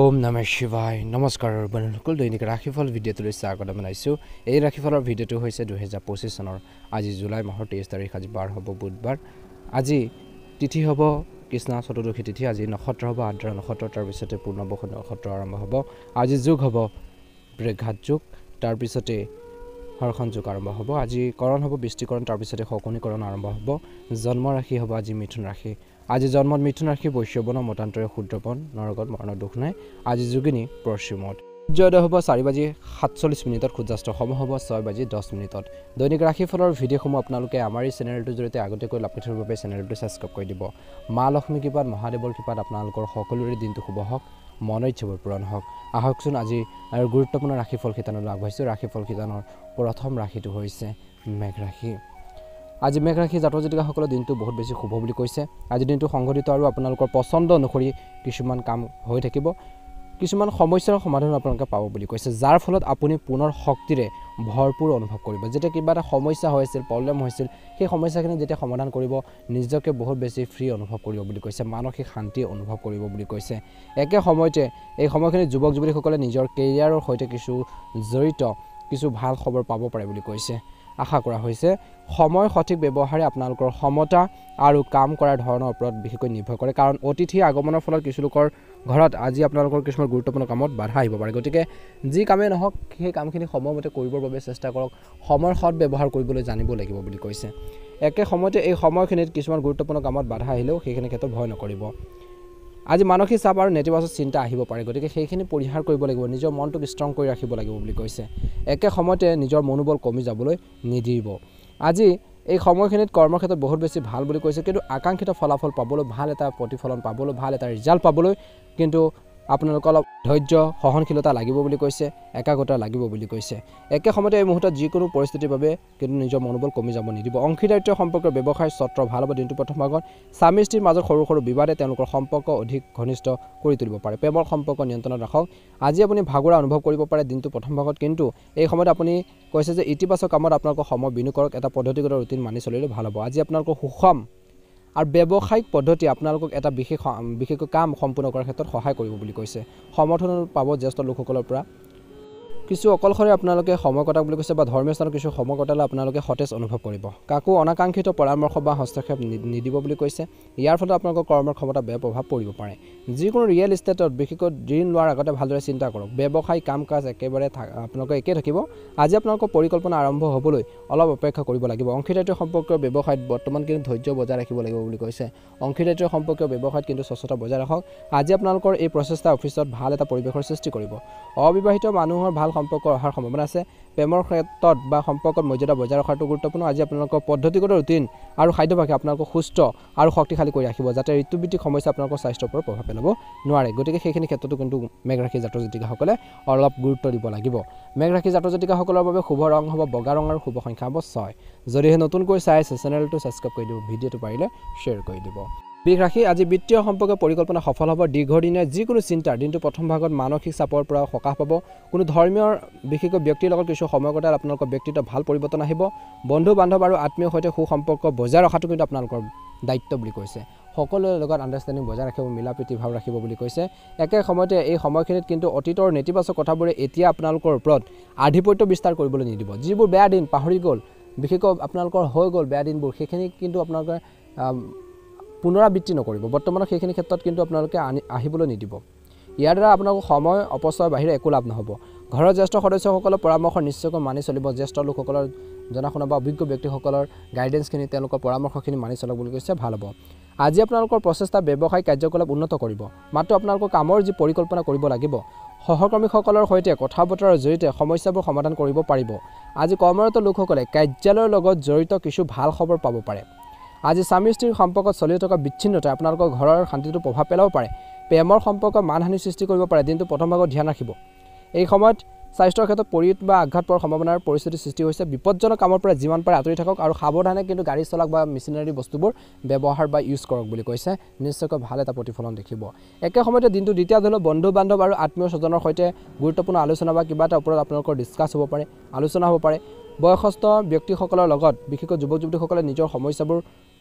ওম নমঃ শিৱায় নমস্কাৰ বন্ধুসকল দৈনিক ৰাশিফল ভিডিঅ'টোলৈ স্বাগতম জনাইছোঁ এই ৰাশিফলৰ ভিডিঅ'টো হৈছে 2025 চনৰ আজি জুলাই মাহৰ 23 তাৰিখ আজি বাৰ হ'ব বুধবাৰ আজি তিথি হ'ব কৃষ্ণ চতুৰ্দশী তিথি আজি নক্ষত্ৰ হ'ব আদ্ৰা নক্ষত্ৰ তাৰ পিছতে পূৰ্ণবসু নক্ষত্ৰ আৰম্ভ হ'ব আজি যোগ হ'ব বৃঘাত যোগ তাৰ পিছতে হৰখন যোগ আৰম্ভ হ'ব আজি কৰণ হ'ব বৃষ্টিকৰণ তাৰ পিছতে শকুনিকৰণ আৰম্ভ হ'ব জন্ম ৰাশি হ'ব আজি মিথুন ৰাশি আজি জন্মত মিথুন ৰাশি বৈশ্যবন মতান্তৰে ক্ষুদ্ৰপন নৰগত মৰণ দুখ নাই আজি যোগিনী পশ্চিমত সূৰ্যোদয় হ'ব 4:47 সূৰ্যাস্ত সময় হ'ব 6:10 দৈনিক ৰাশিফলৰ ভিডিঅ'সমূহ আপোনালোকে আমাৰ এই চেনেলটোৰ জৰিয়তে আগতীয়াকৈ লাভ কৰিবৰ বাবে চেনেলটো ছাবস্ক্ৰাইব কৰি দিব মা লক্ষ্মী কৃপাত মহাদেৱৰ কৃপাত আপোনালোকৰ সকলোৰে দিনটো শুভ হওক মনৰ ইচ্ছাবোৰ পূৰণ হওক আহকচোন আজি আৰু গুৰুত্বপূৰ্ণ ৰাশিফল শিতানলৈ আগবাঢ়িছোঁ ৰাশিফল শিতানৰ প্ৰথম ৰাশিটো হৈছে মেঘ ৰাশি আজি মেঘ ৰাশি জাতক জাতিকাসকলৰ দিনটো বহুত বেছি শুভ বুলি কৈছে আজি দিনটো সংঘটিত আৰু আপোনালোকৰ পছন্দ অনুসৰি কিছুমান কাম হৈ থাকিব কিছুমান সমস্যাৰ সমাধান আপোনালোকে পাব বুলি কৈছে যাৰ ফলত আপুনি পুনৰ শক্তিৰে ভৰপূৰ অনুভৱ কৰিব যেতিয়া কিবা এটা সমস্যা হৈছিল প্ৰব্লেম হৈছিল সেই সমস্যাখিনি যেতিয়া সমাধান কৰিব নিজকে বহুত বেছি ফ্ৰী অনুভৱ কৰিব বুলি কৈছে মানসিক শান্তি অনুভৱ কৰিব বুলি কৈছে একে সময়তে এই সময়খিনি যুৱক যুৱতীসকলে নিজৰ কেৰিয়াৰৰ সৈতে কিছু জড়িত কিছু ভাল খবৰ পাব পাৰে বুলি কৈছে আশা কৰা হৈছে সময় সঠিক ব্যৱহাৰে আপোনালোকৰ সমতা আৰু কাম কৰাৰ ধৰণৰ ওপৰত বিশেষকৈ নিৰ্ভৰ কৰে কাৰণ অতিথি আগমনৰ ফলত কিছু লোকৰ ঘৰত আজি আপোনালোকৰ কিছুমান গুৰুত্বপূৰ্ণ কামত বাধা আহিব পাৰে গতিকে যি কামেই নহওক সেই কামখিনি সময়মতে কৰিবৰ বাবে চেষ্টা কৰক সময়ৰ সৎ ব্যৱহাৰ কৰিবলৈ জানিব লাগিব বুলি কৈছে একে সময়তে এই সময়খিনিত কিছুমান গুৰুত্বপূৰ্ণ কামত বাধা আহিলেও সেইখিনি ক্ষেত্ৰত ভয় নকৰিব আজি মানসিক চাপ আৰু নেতিবাচক চিন্তা আহিব পাৰে গতিকে সেইখিনি পৰিহাৰ কৰিব লাগিব নিজৰ মনটোক ষ্ট্ৰং কৰি ৰাখিব লাগিব বুলি কৈছে একে সময়তে নিজৰ মনোবল কমি যাবলৈ নিদিব আজি এই সময়খিনিত কৰ্মক্ষেত্ৰত বহুত বেছি ভাল বুলি কৈছে কিন্তু আকাংক্ষিত ফলাফল পাবলৈ ভাল এটা প্ৰতিফলন পাবলৈ ভাল এটা ৰিজাল্ট পাবলৈ কিন্তু আপোনালোক অলপ ধৈৰ্য সহনশীলতা লাগিব বুলি কৈছে একাগ্ৰতা লাগিব বুলি কৈছে একে সময়তে এই মুহূৰ্তত যিকোনো পৰিস্থিতিৰ বাবে কিন্তু নিজৰ মনোবল কমি যাব নিদিব অংশীদাৰিত্ব সম্পৰ্কৰ ব্যৱসায় চত্ৰ ভাল হ'ব দিনটো প্ৰথম ভাগত স্বামী স্ত্ৰীৰ মাজত সৰু সৰু বিবাদে তেওঁলোকৰ সম্পৰ্ক অধিক ঘনিষ্ঠ কৰি তুলিব পাৰে প্ৰেমৰ সম্পৰ্ক নিয়ন্ত্ৰণত ৰাখক আজি আপুনি ভাগৰা অনুভৱ কৰিব পাৰে দিনটো প্ৰথম ভাগত কিন্তু এই সময়ত আপুনি কৈছে যে ইতিবাচক কামত আপোনালোকৰ সময় বিনিয়োগ কৰক এটা পদ্ধতিগত ৰুটিন মানি চলিলে ভাল হ'ব আজি আপোনালোকৰ সুষম আৰু ব্যৱসায়িক পদ্ধতি আপোনালোকক এটা বিশেষ কাম সম্পূৰ্ণ কৰাৰ ক্ষেত্ৰত সহায় কৰিব বুলি কৈছে সমৰ্থন পাব জ্যেষ্ঠ লোকসকলৰ পৰা কিছু অকলশৰে আপোনালোকে সময় কটাক বুলি কৈছে বা ধৰ্মীয় স্থানত কিছু সময় কটালে আপোনালোকে সতেজ অনুভৱ কৰিব কাকো অনাকাংক্ষিত পৰামৰ্শ বা হস্তক্ষেপ নিদিব বুলি কৈছে ইয়াৰ ফলত আপোনালোকৰ কৰ্মৰ ক্ষমতা বেয়া প্ৰভাৱ পৰিব পাৰে যিকোনো ৰিয়েল ইষ্টেটত বিশেষকৈ ঋণ লোৱাৰ আগতে ভালদৰে চিন্তা কৰক ব্যৱসায় কাম কাজ একেবাৰে আপোনালোকে একে থাকিব আজি আপোনালোকৰ পৰিকল্পনা আৰম্ভ হ'বলৈ অলপ অপেক্ষা কৰিব লাগিব অংশীদাৰিত্ব সম্পৰ্কীয় ব্যৱসায়ত বৰ্তমান কিন্তু ধৈৰ্য বজাই ৰাখিব লাগিব বুলি কৈছে অংশীদাৰিত্ব সম্পৰ্কীয় ব্যৱসায়ত কিন্তু স্বচ্ছতা বজাই ৰাখক আজি আপোনালোকৰ এই প্ৰচেষ্টা অফিচত ভাল এটা পৰিৱেশৰ সৃষ্টি কৰিব অবিবাহিত মানুহৰ ভাল সম্পৰ্ক অহাৰ সম্ভাৱনা আছে প্ৰেমৰ ক্ষেত্ৰত বা সম্পৰ্কত মৰ্যাদা বজাই ৰখাটো গুৰুত্বপূৰ্ণ আজি আপোনালোকৰ পদ্ধতিগত ৰুটিন আৰু খাদ্যভাসে আপোনালোকক সুস্থ আৰু শক্তিশালী কৰি ৰাখিব যাতে ঋতুভিত্তিক সমস্যা আপোনালোকৰ স্বাস্থ্যৰ ওপৰত প্ৰভাৱ পেলাব নোৱাৰে গতিকে সেইখিনি ক্ষেত্ৰতো কিন্তু মেঘ ৰাশি জাতক জাতিকাসকলে অলপ গুৰুত্ব দিব লাগিব মেঘ ৰাশি জাতক জাতিকাসকলৰ বাবে শুভ ৰং হ'ব বগা ৰং আৰু শুভ সংখ্যা হ'ব 6 যদিহে নতুনকৈ চাই আছে চেনেলটো ছাবস্ক্ৰাইব কৰি দিব ভিডিঅ'টো পাৰিলে শ্বেয়াৰ কৰি দিব বৃষ ৰাশি আজি বিত্তীয় সম্পৰ্কে পৰিকল্পনা সফল হ'ব দীৰ্ঘদিনীয়া যিকোনো চিন্তাৰ দিনটো প্ৰথম ভাগত মানসিক চাপৰ পৰা সকাহ পাব কোনো ধৰ্মীয় বিশেষকৈ ব্যক্তিৰ লগত কিছু সময় কটালে আপোনালোকৰ ব্যক্তিত্ব ভাল পৰিৱৰ্তন আহিব বন্ধু বান্ধৱ আৰু আত্মীয়ৰ সৈতে সুসম্পৰ্ক বজাই ৰখাটো কিন্তু আপোনালোকৰ দায়িত্ব বুলি কৈছে সকলোৰে লগত আণ্ডাৰষ্টেণ্ডিং বজাই ৰাখিব মিলা প্ৰীতি ভাৱ ৰাখিব বুলি কৈছে একে সময়তে এই সময়খিনিত কিন্তু অতীতৰ নেতিবাচক কথাবোৰে এতিয়া আপোনালোকৰ ওপৰত আধিপত্য বিস্তাৰ কৰিবলৈ নিদিব যিবোৰ বেয়া দিন পাহৰি গ'ল বিশেষকৈ আপোনালোকৰ হৈ গ'ল বেয়া দিনবোৰ সেইখিনি কিন্তু আপোনালোকে পুনৰাবৃত্তি নকৰিব বৰ্তমানৰ সেইখিনি ক্ষেত্ৰত কিন্তু আপোনালোকে আহিবলৈ নিদিব ইয়াৰ দ্বাৰা আপোনালোকৰ সময় অপচয় বাহিৰে একো লাভ নহ'ব ঘৰৰ জ্যেষ্ঠ সদস্যসকলৰ পৰামৰ্শ নিশ্চয়কৈ মানি চলিব জ্যেষ্ঠ লোকসকলৰ জনাশুনা বা অভিজ্ঞ ব্যক্তিসকলৰ গাইডেন্সখিনি তেওঁলোকৰ পৰামৰ্শখিনি মানি চলক বুলি কৈছে ভাল হ'ব আজি আপোনালোকৰ প্ৰচেষ্টা ব্যৱসায়িক কাৰ্যকলাপ উন্নত কৰিব মাত্ৰ আপোনালোকৰ কামৰ যি পৰিকল্পনা কৰিব লাগিব সহকৰ্মীসকলৰ সৈতে কথা বতৰাৰ জৰিয়তে সমস্যাবোৰ সমাধান কৰিব পাৰিব আজি কৰ্মৰত লোকসকলে কাৰ্যালয়ৰ লগত জড়িত কিছু ভাল খবৰ পাব পাৰে আজি স্বামী স্ত্ৰীৰ সম্পৰ্কত চলি থকা বিচ্ছিন্নতাই আপোনালোকৰ ঘৰৰ শান্তিটো প্ৰভাৱ পেলাব পাৰে প্ৰেমৰ সম্পৰ্ক মানহানি সৃষ্টি কৰিব পাৰে দিনটো প্ৰথম ভাগত ধ্যান ৰাখিব এই সময়ত স্বাস্থ্যৰ ক্ষেত্ৰত পৰিত বা আঘাত পোৱাৰ সম্ভাৱনাৰ পৰিস্থিতি সৃষ্টি হৈছে বিপদজনক কামৰ পৰা যিমান পাৰে আঁতৰি থাকক আৰু সাৱধানে কিন্তু গাড়ী চলাক বা মেচিনাৰী বস্তুবোৰ ব্যৱহাৰ বা ইউজ কৰক বুলি কৈছে নিশ্চয়কৈ ভাল এটা প্ৰতিফলন দেখিব একে সময়তে দিনটো দ্বিতীয় ধৰণৰ বন্ধু বান্ধৱ আৰু আত্মীয় স্বজনৰ সৈতে গুৰুত্বপূৰ্ণ আলোচনা বা কিবা এটা ওপৰত আপোনালোকৰ ডিছকাছ হ'ব পাৰে আলোচনা হ'ব পাৰে বয়সস্থ ব্যক্তিসকলৰ লগত বিশেষকৈ যুৱক যুৱতীসকলে নিজৰ সমস্যাবোৰ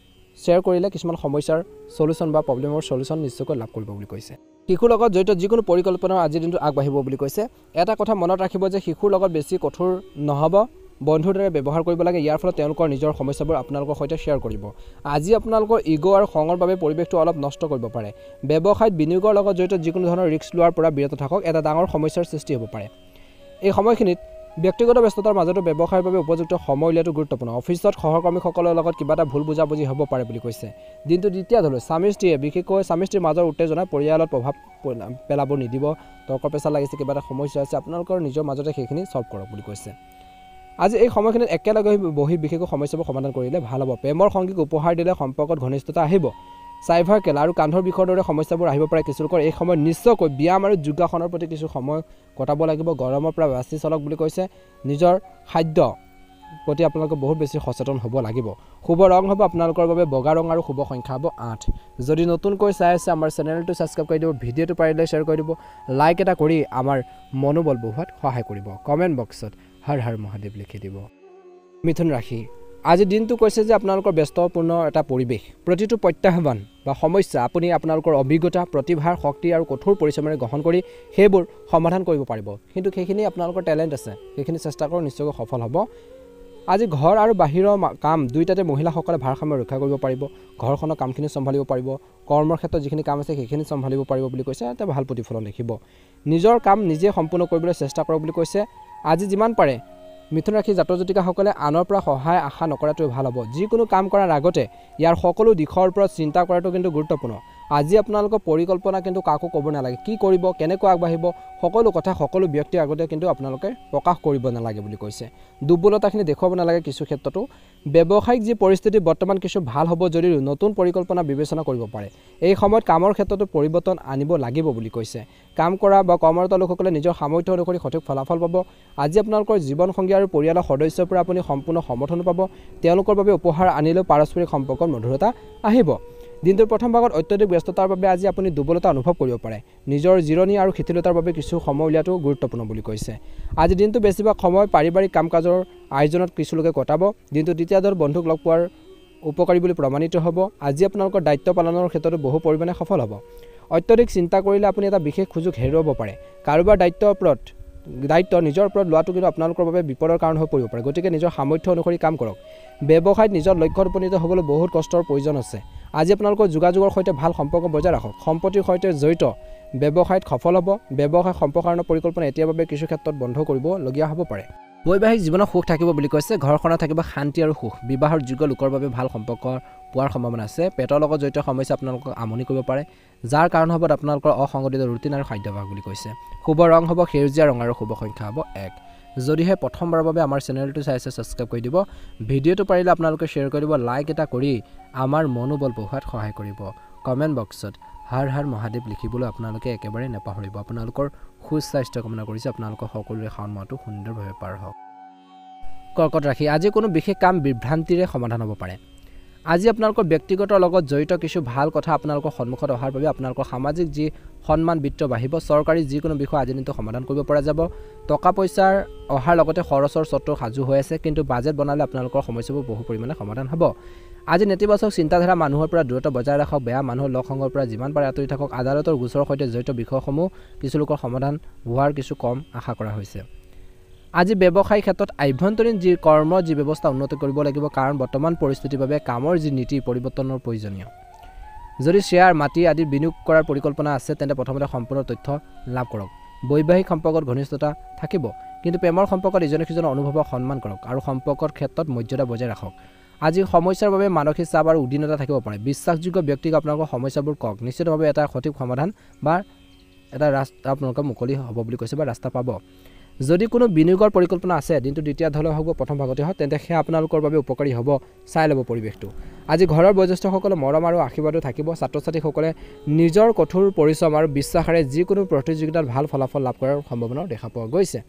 শ্বেয়াৰ কৰিলে কিছুমান সমস্যাৰ সলিউশন বা প্ৰব্লেমৰ সলিউশন নিশ্চয়কৈ লাভ কৰিব বুলি কৈছে শিশুৰ লগত জড়িত যিকোনো পৰিকল্পনা আজিৰ দিনটো আগবাঢ়িব বুলি কৈছে এটা কথা মনত ৰাখিব যে শিশুৰ লগত বেছি কঠোৰ নহব বন্ধুৰ দৰে ব্যৱহাৰ কৰিব লাগে ইয়াৰ ফলত তেওঁলোকৰ নিজৰ সমস্যাবোৰ আপোনালোকৰ সৈতে শ্বেয়াৰ কৰিব আজি আপোনালোকৰ ইগো আৰু খঙৰ বাবে পৰিৱেশটো অলপ নষ্ট কৰিব পাৰে ব্যৱসায়ত বিনিয়োগৰ লগত জড়িত যিকোনো ধৰণৰ ৰিস্ক লোৱাৰ পৰা বিৰত থাকক এটা ডাঙৰ সমস্যাৰ সৃষ্টি হ'ব পাৰে এই সময়খিনিত ব্যক্তিগত ব্যস্ততাৰ মাজতো ব্যৱসায়ৰ বাবে উপযুক্ত সময় উলিয়াটো গুৰুত্বপূৰ্ণ অফিচত সহকৰ্মীসকলৰ লগত কিবা এটা ভুল বুজাবুজি হ'ব পাৰে বুলি কৈছে দিনটো দ্বিতীয় ধলৈ স্বামী স্ত্ৰীয়ে বিশেষকৈ স্বামী স্ত্ৰীৰ মাজৰ উত্তেজনা পৰিয়ালত প্ৰভাৱ পেলাব নিদিব তৰ্ক পেচা লাগিছে কিবা এটা সমস্যা আছে আপোনালোকৰ নিজৰ মাজতে সেইখিনি সলভ কৰক বুলি কৈছে আজি এই সময়খিনিত একেলগে বহি বিশেষ সমস্যাবোৰ সমাধান কৰিলে ভাল হ'ব প্ৰেমৰ সংগীক উপহাৰ দিলে সম্পৰ্কত ঘনিষ্ঠতা আহিব সাইভাৰ কেলা আৰু কান্ধৰ বিষৰ দৰে সমস্যাবোৰ আহিব পাৰে কিছু লোকৰ এই সময়ত নিশ্চয়কৈ ব্যায়াম আৰু যোগাসনৰ প্ৰতি কিছু সময় কটাব লাগিব গৰমৰ পৰা বাচি চলক বুলি কৈছে নিজৰ খাদ্য প্ৰতি আপোনালোকে বহুত বেছি সচেতন হ'ব লাগিব শুভ ৰং হ'ব আপোনালোকৰ বাবে বগা ৰং আৰু শুভ সংখ্যা হ'ব 8 যদি নতুনকৈ চাই আছে আমাৰ চেনেলটো সাবস্ক্ৰাইব কৰি দিব ভিডিঅটো পাৰিলে শ্বেয়াৰ কৰি দিব লাইক এটা কৰি আমাৰ মনোবল বঢ়োৱাত সহায় কৰিব কমেন্ট বক্সত হৰ হৰ মহাদেৱ লিখি দিব মিথুন ৰাশি আজি দিনটো কৈছে যে আপোনালোকৰ ব্যস্তপূৰ্ণ এটা পৰিৱেশ প্ৰতিটো প্ৰত্যাহ্বান বা সমস্যা আপুনি আপোনালোকৰ অভিজ্ঞতা প্ৰতিভাৰ শক্তি আৰু কঠোৰ পৰিশ্ৰমেৰে গ্ৰহণ কৰি সেইবোৰ সমাধান কৰিব পাৰিব কিন্তু সেইখিনি আপোনালোকৰ টেলেণ্ট আছে সেইখিনি চেষ্টা কৰক নিশ্চয়কৈ সফল হ'ব আজি ঘৰ আৰু বাহিৰৰ কাম দুইটাতে মহিলাসকলে ভাৰসাম্য ৰক্ষা কৰিব পাৰিব ঘৰখনৰ কামখিনি চম্ভালিব পাৰিব কৰ্মৰ ক্ষেত্ৰত যিখিনি কাম আছে সেইখিনি চম্ভালিব পাৰিব বুলি কৈছে এটা ভাল প্ৰতিফলন দেখিব নিজৰ কাম নিজে সম্পূৰ্ণ কৰিবলৈ চেষ্টা কৰক বুলি কৈছে আজি যিমান পাৰে মিথুন ৰাশি জাতক জাতিকাসকলে আনৰ পৰা সহায় আশা নকৰাটো ভাল হ'ব যিকোনো কাম কৰাৰ আগতে ইয়াৰ সকলো দিশৰ ওপৰত চিন্তা কৰাটো কিন্তু গুৰুত্বপূৰ্ণ আজি আপোনালোকৰ পৰিকল্পনা কিন্তু কাকো ক'ব নালাগে কি কৰিব কেনেকৈ আগবাঢ়িব সকলো কথা সকলো ব্যক্তিৰ আগতে কিন্তু আপোনালোকে প্ৰকাশ কৰিব নালাগে বুলি কৈছে দুৰ্বলতাখিনি দেখুৱাব নালাগে কিছু ক্ষেত্ৰতো ব্যৱসায়িক যি পৰিস্থিতি বৰ্তমান কিছু ভাল হ'ব যদিও নতুন পৰিকল্পনা বিবেচনা কৰিব পাৰে এই সময়ত কামৰ ক্ষেত্ৰতো পৰিৱৰ্তন আনিব লাগিব বুলি কৈছে কাম কৰা বা কৰ্মৰত লোকসকলে নিজৰ সামৰ্থ্য অনুসৰি সঠিক ফলাফল পাব আজি আপোনালোকৰ জীৱনসংগী আৰু পৰিয়ালৰ সদস্যৰ পৰা আপুনি সম্পূৰ্ণ সমৰ্থন পাব তেওঁলোকৰ বাবে উপহাৰ আনিলেও পাৰস্পৰিক সম্পৰ্কত মধুৰতা আহিব দিনটোৰ প্ৰথম ভাগত অত্যধিক ব্যস্ততাৰ বাবে আজি আপুনি দুৰ্বলতা অনুভৱ কৰিব পাৰে নিজৰ জিৰণি আৰু শিথিলতাৰ বাবে কিছু সময় উলিয়াটো গুৰুত্বপূৰ্ণ বুলি কৈছে আজি দিনটো বেছিভাগ সময় পাৰিবাৰিক কাম-কাজৰ আয়োজনত কিছু লোকে কটাব দিনটো দ্বিতীয় দল বন্ধুক লগ পোৱাৰ উপকাৰী বুলি প্ৰমাণিত হ'ব আজি আপোনালোকৰ দায়িত্ব পালনৰ ক্ষেত্ৰতো বহু পৰিমাণে সফল হ'ব অত্যধিক চিন্তা কৰিলে আপুনি এটা বিশেষ সুযোগ হেৰুৱাব পাৰে কাৰোবাৰ দায়িত্ব নিজৰ ওপৰত লোৱাটো কিন্তু আপোনালোকৰ বাবে বিপদৰ কাৰণ হৈ পৰিব পাৰে গতিকে নিজৰ সামৰ্থ্য অনুসৰি কাম কৰক ব্যৱসায়ত নিজৰ লক্ষ্যত উপনীত হ'বলৈ বহুত কষ্টৰ প্ৰয়োজন আছে আজি আপোনালোকৰ যোগাযোগৰ সৈতে ভাল সম্পৰ্ক বজাই ৰাখক সম্পত্তিৰ সৈতে জড়িত ব্যৱসায়ত সফল হ'ব ব্যৱসায় সম্প্ৰসাৰণৰ পৰিকল্পনা এতিয়াৰ বাবে কিছু ক্ষেত্ৰত বন্ধ কৰিবলগীয়া হ'ব পাৰে বৈবাহিক জীৱনত সুখ থাকিব বুলি কৈছে ঘৰখনত থাকিব শান্তি আৰু সুখ বিবাহৰ যোগ্য লোকৰ বাবে ভাল সম্পৰ্ক পোৱাৰ সম্ভাৱনা আছে পেটৰ লগত জড়িত সমস্যা আপোনালোকক আমনি কৰিব পাৰে যাৰ কাৰণ হ'ব আপোনালোকৰ অসংগঠিত ৰুটিন আৰু খাদ্যাভ্যাস বুলি কৈছে শুভ ৰং হ'ব সেউজীয়া ৰং আৰু শুভ সংখ্যা হ'ব 1 যদিহে প্ৰথমবাৰৰ বাবে আমাৰ চেনেলটো চাই আছে সাবস্ক্ৰাইব কৰি দিব ভিডিঅটো পাৰিলে আপোনালোকে শ্বেয়াৰ কৰি দিব লাইক এটা কৰি আমাৰ মনোবল বঢ়োৱাত সহায় কৰিব কমেন্ট বক্সত হৰ হৰ মহাদেৱ লিখিবলৈ আপোনালোকে একেবাৰে নাপাহৰিব আপোনালোকৰ সুস্বাস্থ্য কামনা কৰিছে আপোনালোকৰ সকলোৰে শাওণ মাহটো সুন্দৰভাৱে পাৰ হওক কৰ্কট ৰাশি আজি কোনো বিশেষ কাম বিভ্ৰান্তিৰে সমাধান হ'ব পাৰে আজি আপোনালোকৰ ব্যক্তিগত লগত জড়িত কিছু ভাল কথা আপোনালোকৰ সন্মুখত অহাৰ বাবে আপোনালোকৰ সামাজিক যি সন্মান বিত্ত বাঢ়িব চৰকাৰী যিকোনো বিষয় আজি দিনটো সমাধান কৰিব পৰা যাব টকা পইচাৰ অহাৰ লগতে খৰচৰ চৰ্ত সাজু হৈ আছে কিন্তু বাজেট বনালে আপোনালোকৰ সমস্যাবোৰ বহু পৰিমাণে সমাধান হ'ব আজি নেতিবাচক চিন্তাধাৰা মানুহৰ পৰা দূৰত্ব বজাই ৰাখক বেয়া মানুহৰ লগ সংগৰ পৰা যিমান পাৰে আঁতৰি থাকক আদালতৰ গোচৰৰ সৈতে জড়িত বিষয়সমূহ কিছু লোকৰ সমাধান হোৱাৰ কিছু কম আশা কৰা হৈছে আজি ব্যৱসায়িক ক্ষেত্ৰত আভ্যন্তৰীণ যি কৰ্ম যি ব্যৱস্থা উন্নত কৰিব লাগিব কাৰণ বৰ্তমান পৰিস্থিতিৰ বাবে কামৰ যি নীতি পৰিৱৰ্তনৰ প্ৰয়োজনীয় যদি শ্বেয়াৰ মাটি আদি বিনিয়োগ কৰাৰ পৰিকল্পনা আছে তেন্তে প্ৰথমতে সম্পূৰ্ণ তথ্য লাভ কৰক বৈবাহিক সম্পৰ্কত ঘনিষ্ঠতা থাকিব কিন্তু প্ৰেমৰ সম্পৰ্কত ইজনে সিজনৰ অনুভৱক সন্মান কৰক আৰু সম্পৰ্কৰ ক্ষেত্ৰত মৰ্যাদা বজাই ৰাখক আজি সমস্যাৰ বাবে মানসিক চাপ আৰু উদ্বিগ্নতা থাকিব পাৰে বিশ্বাসযোগ্য ব্যক্তিক আপোনালোকৰ সমস্যাবোৰ কওক নিশ্চিতভাৱে এটা সঠিক সমাধান বা এটা ৰাস্তা আপোনালোকৰ মুকলি হ'ব বুলি কৈছে বা ৰাস্তা পাব যদি কোনো বিনিয়োগৰ পৰিকল্পনা আছে দিনটো দ্বিতীয় ধলৈ হ'ব প্ৰথম ভাগতে হয় তেন্তে সেয়া আপোনালোকৰ বাবে উপকাৰী হ'ব চাই ল'ব পৰিৱেশটো আজি ঘৰৰ বয়োজ্যেষ্ঠসকলে মৰম আৰু আশীৰ্বাদো থাকিব ছাত্ৰ ছাত্ৰীসকলে নিজৰ কঠোৰ পৰিশ্ৰম আৰু বিশ্বাসেৰে যিকোনো প্ৰতিযোগিতাত ভাল ফলাফল লাভ কৰাৰ সম্ভাৱনা দেখা পোৱা গৈছে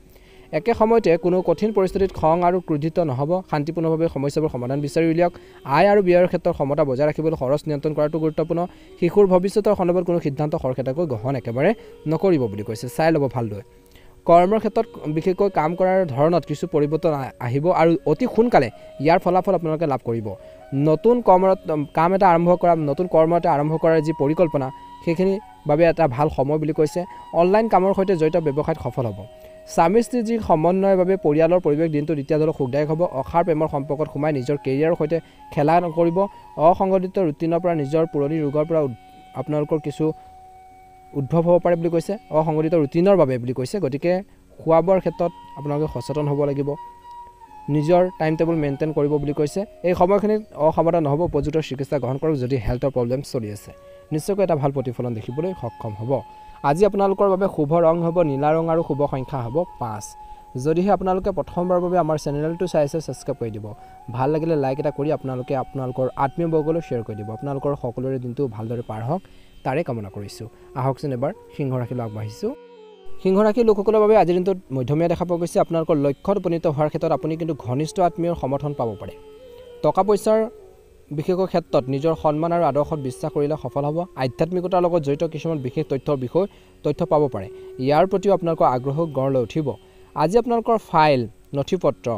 একে সময়তে কোনো কঠিন পৰিস্থিতিত খং আৰু ক্ৰোধিত নহ'ব শান্তিপূৰ্ণভাৱে সমস্যাবোৰ সমাধান বিচাৰি উলিয়াওক আয় আৰু ব্যয়ৰ ক্ষেত্ৰত সমতা বজাই ৰাখিবলৈ খৰচ নিয়ন্ত্ৰণ কৰাটো গুৰুত্বপূৰ্ণ শিশুৰ ভৱিষ্যতৰ সন্দৰ্ভত কোনো সিদ্ধান্ত খৰখেদাকৈ গ্ৰহণ একেবাৰে নকৰিব বুলি কৈছে চাই ল'ব ভালদৰে কৰ্মৰ ক্ষেত্ৰত বিশেষকৈ কাম কৰাৰ ধৰণত কিছু পৰিৱৰ্তন আহিব আৰু অতি সোনকালে ইয়াৰ ফলাফল আপোনালোকে লাভ কৰিব নতুন কাম এটা আৰম্ভ কৰা নতুন কৰ্ম এটা আৰম্ভ কৰাৰ যি পৰিকল্পনা সেইখিনি বাবে এটা ভাল সময় বুলি কৈছে অনলাইন কামৰ সৈতে জড়িত ব্যৱসায়ত সফল হ'ব স্বামী স্ত্ৰীৰ যি সমন্বয়ৰ বাবে পৰিয়ালৰ পৰিৱেশ দিনটো দ্বিতীয়দলৰ সুখদায়ক হ'ব অসাৰ প্ৰেমৰ সম্পৰ্কত সোমাই নিজৰ কেৰিয়াৰৰ সৈতে খেলা নকৰিব অসংগঠিত ৰুটিনৰ পৰা নিজৰ পুৰণি ৰোগৰ পৰা আপোনালোকৰ কিছু উদ্ভৱ হ'ব পাৰে বুলি কৈছে অসংগঠিত ৰুটিনৰ বাবে বুলি কৈছে গতিকে খোৱা বোৱাৰ ক্ষেত্ৰত আপোনালোকে সচেতন হ'ব লাগিব নিজৰ টাইম টেবল মেইনটেইন কৰিব বুলি কৈছে এই সময়খিনিত অসাৱধান নহ'ব উপযুক্ত চিকিৎসা গ্ৰহণ কৰক যদি হেল্থৰ প্ৰব্লেম চলি আছে নিশ্চয়কৈ এটা ভাল প্ৰতিফলন দেখিবলৈ সক্ষম হ'ব আজি আপোনালোকৰ বাবে শুভ ৰং হ'ব নীলা ৰং আৰু শুভ সংখ্যা হ'ব 5 যদিহে আপোনালোকে প্ৰথমবাৰৰ বাবে আমাৰ চেনেলটো চাই আছে সাবস্ক্ৰাইব কৰি দিব ভাল লাগিলে লাইক এটা কৰি আপোনালোকৰ আত্মীয় বৰ্গলৈ শ্বেয়াৰ কৰি দিব আপোনালোকৰ সকলোৰে দিনটো ভালদৰে পাৰ হওক তাৰে কামনা কৰিছোঁ আহকচোন এবাৰ সিংহ ৰাশিলৈ আগবাঢ়িছোঁ সিংহ ৰাশিৰ লোকসকলৰ বাবে আজিৰ দিনটোত মধ্যমীয়া দেখা পোৱা গৈছে আপোনালোকৰ লক্ষ্যত উপনীত হোৱাৰ ক্ষেত্ৰত আপুনি কিন্তু ঘনিষ্ঠ আত্মীয়ৰ সমৰ্থন পাব পাৰে টকা পইচাৰ বিশেষকৈ ক্ষেত্ৰত নিজৰ সন্মান আৰু আদৰ্শত বিশ্বাস কৰিলে সফল হ'ব আধ্যাত্মিকতাৰ লগত জড়িত কিছুমান বিশেষ তথ্য পাব পাৰে ইয়াৰ প্ৰতিও আপোনালোকৰ আগ্ৰহ গঢ় লৈ উঠিব আজি আপোনালোকৰ ফাইল নথিপত্ৰ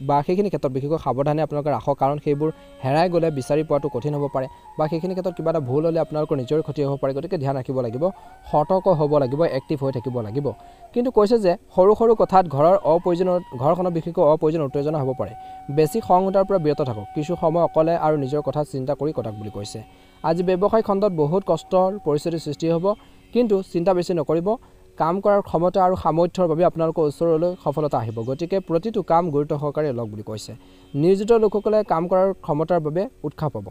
বা সেইখিনি ক্ষেত্ৰত বিশেষকৈ সাৱধানে আপোনালোকে ৰাখক কাৰণ সেইবোৰ হেৰাই গ'লে বিচাৰি পোৱাটো কঠিন হ'ব পাৰে বা সেইখিনি ক্ষেত্ৰত কিবা এটা ভুল হ'লে আপোনালোকৰ নিজৰে ক্ষতি হ'ব পাৰে গতিকে ধ্যান ৰাখিব লাগিব সতৰ্ক হ'ব লাগিব এক্টিভ হৈ থাকিব লাগিব কিন্তু কৈছে যে সৰু সৰু কথাত ঘৰখনৰ বিশেষকৈ অপ্ৰয়োজনীয় উত্তেজনা হ'ব পাৰে বেছি খং উঠাৰ পৰা বিৰত থাকক কিছু সময় অকলে আৰু নিজৰ কথা চিন্তা কৰি কটাক বুলি কৈছে আজি ব্যৱসায় খণ্ডত বহুত কষ্টৰ পৰিস্থিতিৰ সৃষ্টি হ'ব কিন্তু চিন্তা বেছি নকৰিব কাম কৰাৰ ক্ষমতা আৰু সামৰ্থ্যৰ বাবে আপোনালোকৰ ওচৰলৈ সফলতা আহিব গতিকে প্ৰতিটো কাম গুৰুত্ব সহকাৰে লওক বুলি কৈছে নিয়োজিত লোকসকলে কাম কৰাৰ ক্ষমতাৰ বাবে উৎসাহ পাব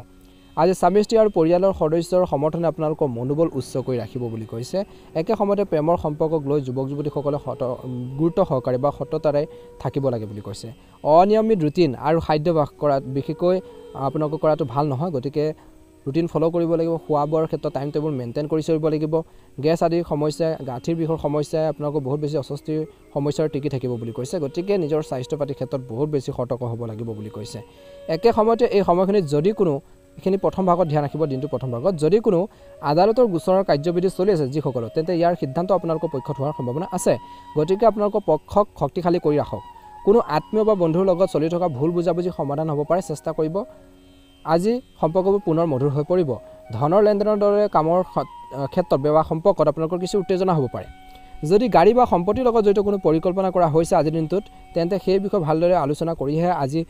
আজি স্বামী স্ত্ৰী আৰু পৰিয়ালৰ সদস্যৰ সমৰ্থনে আপোনালোকৰ মনোবল উচ্চ কৰি ৰাখিব বুলি কৈছে একে সময়তে প্ৰেমৰ সম্পৰ্কক লৈ যুৱক যুৱতীসকলে গুৰুত্ব সহকাৰে বা সততাৰে থাকিব লাগে বুলি কৈছে অনিয়মিত ৰুটিন আৰু খাদ্যাভ্যাস কৰাত বিশেষকৈ আপোনালোকে কৰাটো ভাল নহয় গতিকে ৰুটিন ফলো কৰিব লাগিব খোৱা বোৱাৰ ক্ষেত্ৰত টাইম টেবল মেইনটেইন কৰি চলিব লাগিব গেছ আদিৰ সমস্যা গাঁঠিৰ বিষৰ সমস্যাই আপোনালোকক বহুত বেছি অস্বস্তিৰ সমস্যাৰ টিকি থাকিব বুলি কৈছে গতিকে নিজৰ স্বাস্থ্য পাতিৰ ক্ষেত্ৰত বহুত বেছি সতৰ্ক হ'ব লাগিব বুলি কৈছে একে সময়তে এই সময়খিনিত যদি কোনো এইখিনি প্ৰথম ভাগত ধ্যান ৰাখিব দিনটো প্ৰথম ভাগত যদি কোনো আদালতৰ গোচৰৰ কাৰ্যবিধি চলি আছে যিসকলৰ তেন্তে ইয়াৰ সিদ্ধান্ত আপোনালোকৰ পক্ষত হোৱাৰ সম্ভাৱনা আছে গতিকে আপোনালোকৰ পক্ষক শক্তিশালী কৰি ৰাখক কোনো আত্মীয় বা বন্ধুৰ লগত চলি থকা ভুল বুজাবুজি সমাধান হ'ব পাৰে চেষ্টা কৰিব আজি সম্পৰ্কবোৰ পুনৰ মধুৰ হৈ পৰিব ধনৰ লেনদেনৰ দৰে কামৰ ক্ষেত্ৰত ব্যৱসায় সম্পৰ্কত আপোনালোকৰ কিছু উত্তেজনা হ'ব পাৰে যদি গাড়ী বা সম্পত্তিৰ লগত জড়িত কোনো পৰিকল্পনা কৰা হৈছে আজিৰ দিনটোত তেন্তে সেই বিষয়ে ভালদৰে আলোচনা কৰিহে আজি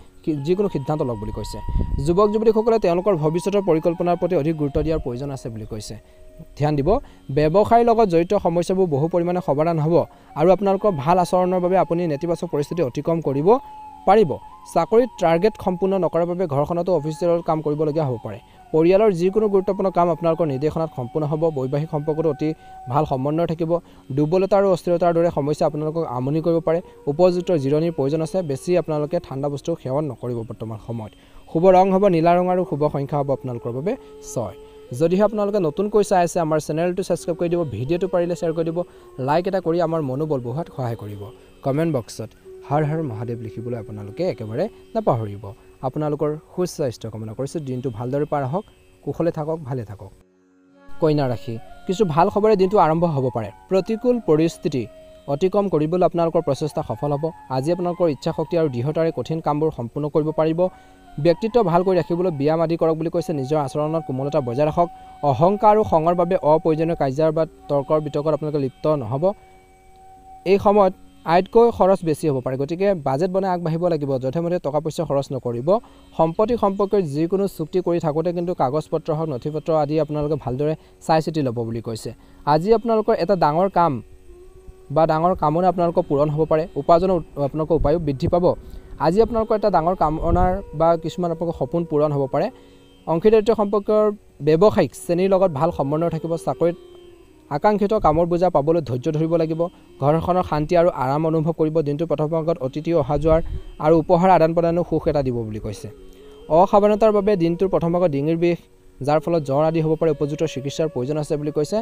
যিকোনো সিদ্ধান্ত লওক বুলি কৈছে যুৱক যুৱতীসকলে তেওঁলোকৰ ভৱিষ্যতৰ পৰিকল্পনাৰ প্ৰতি অধিক গুৰুত্ব দিয়াৰ প্ৰয়োজন আছে বুলি কৈছে ধ্যান দিব ব্যৱসায়ৰ লগত জড়িত সমস্যাবোৰ বহু পৰিমাণে সমাধান হ'ব আৰু আপোনালোকৰ ভাল আচৰণৰ বাবে আপুনি নেতিবাচক পৰিস্থিতি অতিক্ৰম কৰিব পাৰিব চাকৰিত টাৰ্গেট সম্পূৰ্ণ নকৰাৰ বাবে ঘৰখনতো অফিচিয়েল কাম কৰিবলগীয়া হ'ব পাৰে পৰিয়ালৰ যিকোনো গুৰুত্বপূৰ্ণ কাম আপোনালোকৰ নিৰ্দেশনাত সম্পূৰ্ণ হ'ব বৈবাহিক সম্পৰ্কতো অতি ভাল সমন্বয় থাকিব দুৰ্বলতা আৰু অস্থিৰতাৰ দৰে সমস্যা আপোনালোকক আমনি কৰিব পাৰে উপযুক্ত জিৰণিৰ প্ৰয়োজন আছে বেছি আপোনালোকে ঠাণ্ডা বস্তু সেৱন নকৰিব বৰ্তমান সময়ত শুভ ৰং হ'ব নীলা ৰং আৰু শুভ সংখ্যা হ'ব আপোনালোকৰ বাবে 6 যদিহে আপোনালোকে নতুনকৈ চাই আছে আমাৰ চেনেলটো সাবস্ক্ৰাইব কৰি দিব ভিডিঅ'টো পাৰিলে শ্বেয়াৰ কৰি দিব লাইক এটা কৰি আমাৰ মনোবল বঢ়োৱাত সহায় কৰিব কমেণ্ট বক্সত হৰ হৰ মহাদেৱ লিখিবলৈ আপোনালোকে একেবাৰে নাপাহৰিব আপোনালোকৰ সুস্বাস্থ্য কামনা কৰিছোঁ দিনটো ভালদৰে পাৰ হওক কুশলে থাকক ভালে থাকক কন্যা ৰাশি কিছু ভাল খবৰে দিনটো আৰম্ভ হ'ব পাৰে প্ৰতিকূল পৰিস্থিতি অতিক্ৰম কৰিবলৈ আপোনালোকৰ প্ৰচেষ্টা সফল হ'ব আজি আপোনালোকৰ ইচ্ছা শক্তি আৰু দৃঢ়তাৰে কঠিন কামবোৰ সম্পূৰ্ণ কৰিব পাৰিব ব্যক্তিত্ব ভাল কৰি ৰাখিবলৈ ব্যায়াম আদি কৰক বুলি কৈছে নিজৰ আচৰণত কোমলতা বজাই ৰাখক অহংকাৰ আৰু খঙৰ বাবে অপ্ৰয়োজনীয় কাৰ্যৰ বা তৰ্কৰ বিতৰ্কত আপোনালোকে লিপ্ত নহ'ব এই সময়ত আইতকৈ খৰচ বেছি হ'ব পাৰে গতিকে বাজেট বনাই আগবাঢ়িব লাগিব যথেমতে টকা পইচা খৰচ নকৰিব সম্পত্তি সম্পৰ্কত যিকোনো চুক্তি কৰি থাকোঁতে কিন্তু কাগজ পত্ৰ হওক নথিপত্ৰ আদি আপোনালোকে ভালদৰে চাই চিতি ল'ব বুলি কৈছে আজি আপোনালোকৰ এটা ডাঙৰ কাম বা ডাঙৰ কামনা আপোনালোকৰ পূৰণ হ'ব পাৰে উপাৰ্জনৰ আপোনালোকৰ উপায়ো বৃদ্ধি পাব আজি আপোনালোকৰ এটা ডাঙৰ কামনাৰ বা কিছুমান আপোনালোকৰ সপোন পূৰণ হ'ব পাৰে অংশীদাৰিত্ব সম্পৰ্কৰ ব্যৱসায়িক শ্ৰেণীৰ লগত ভাল সমন্বয় থাকিব চাকৰিত আকাংক্ষিত কামৰ বোজা পাবলৈ ধৈৰ্য ধৰিব লাগিব ঘৰখনৰ শান্তি আৰু আৰাম অনুভৱ কৰিব দিনটো প্ৰথম ভাগত অতিথি অহা যোৱাৰ আৰু উপহাৰ আদান প্ৰদানৰ সুখ এটা দিব বুলি কৈছে অসাৱধানতাৰ বাবে দিনটোৰ প্ৰথম ভাগত ডিঙিৰ বিষ যাৰ ফলত জ্বৰ আদি হ'ব পাৰে উপযুক্ত চিকিৎসাৰ প্ৰয়োজন আছে বুলি কৈছে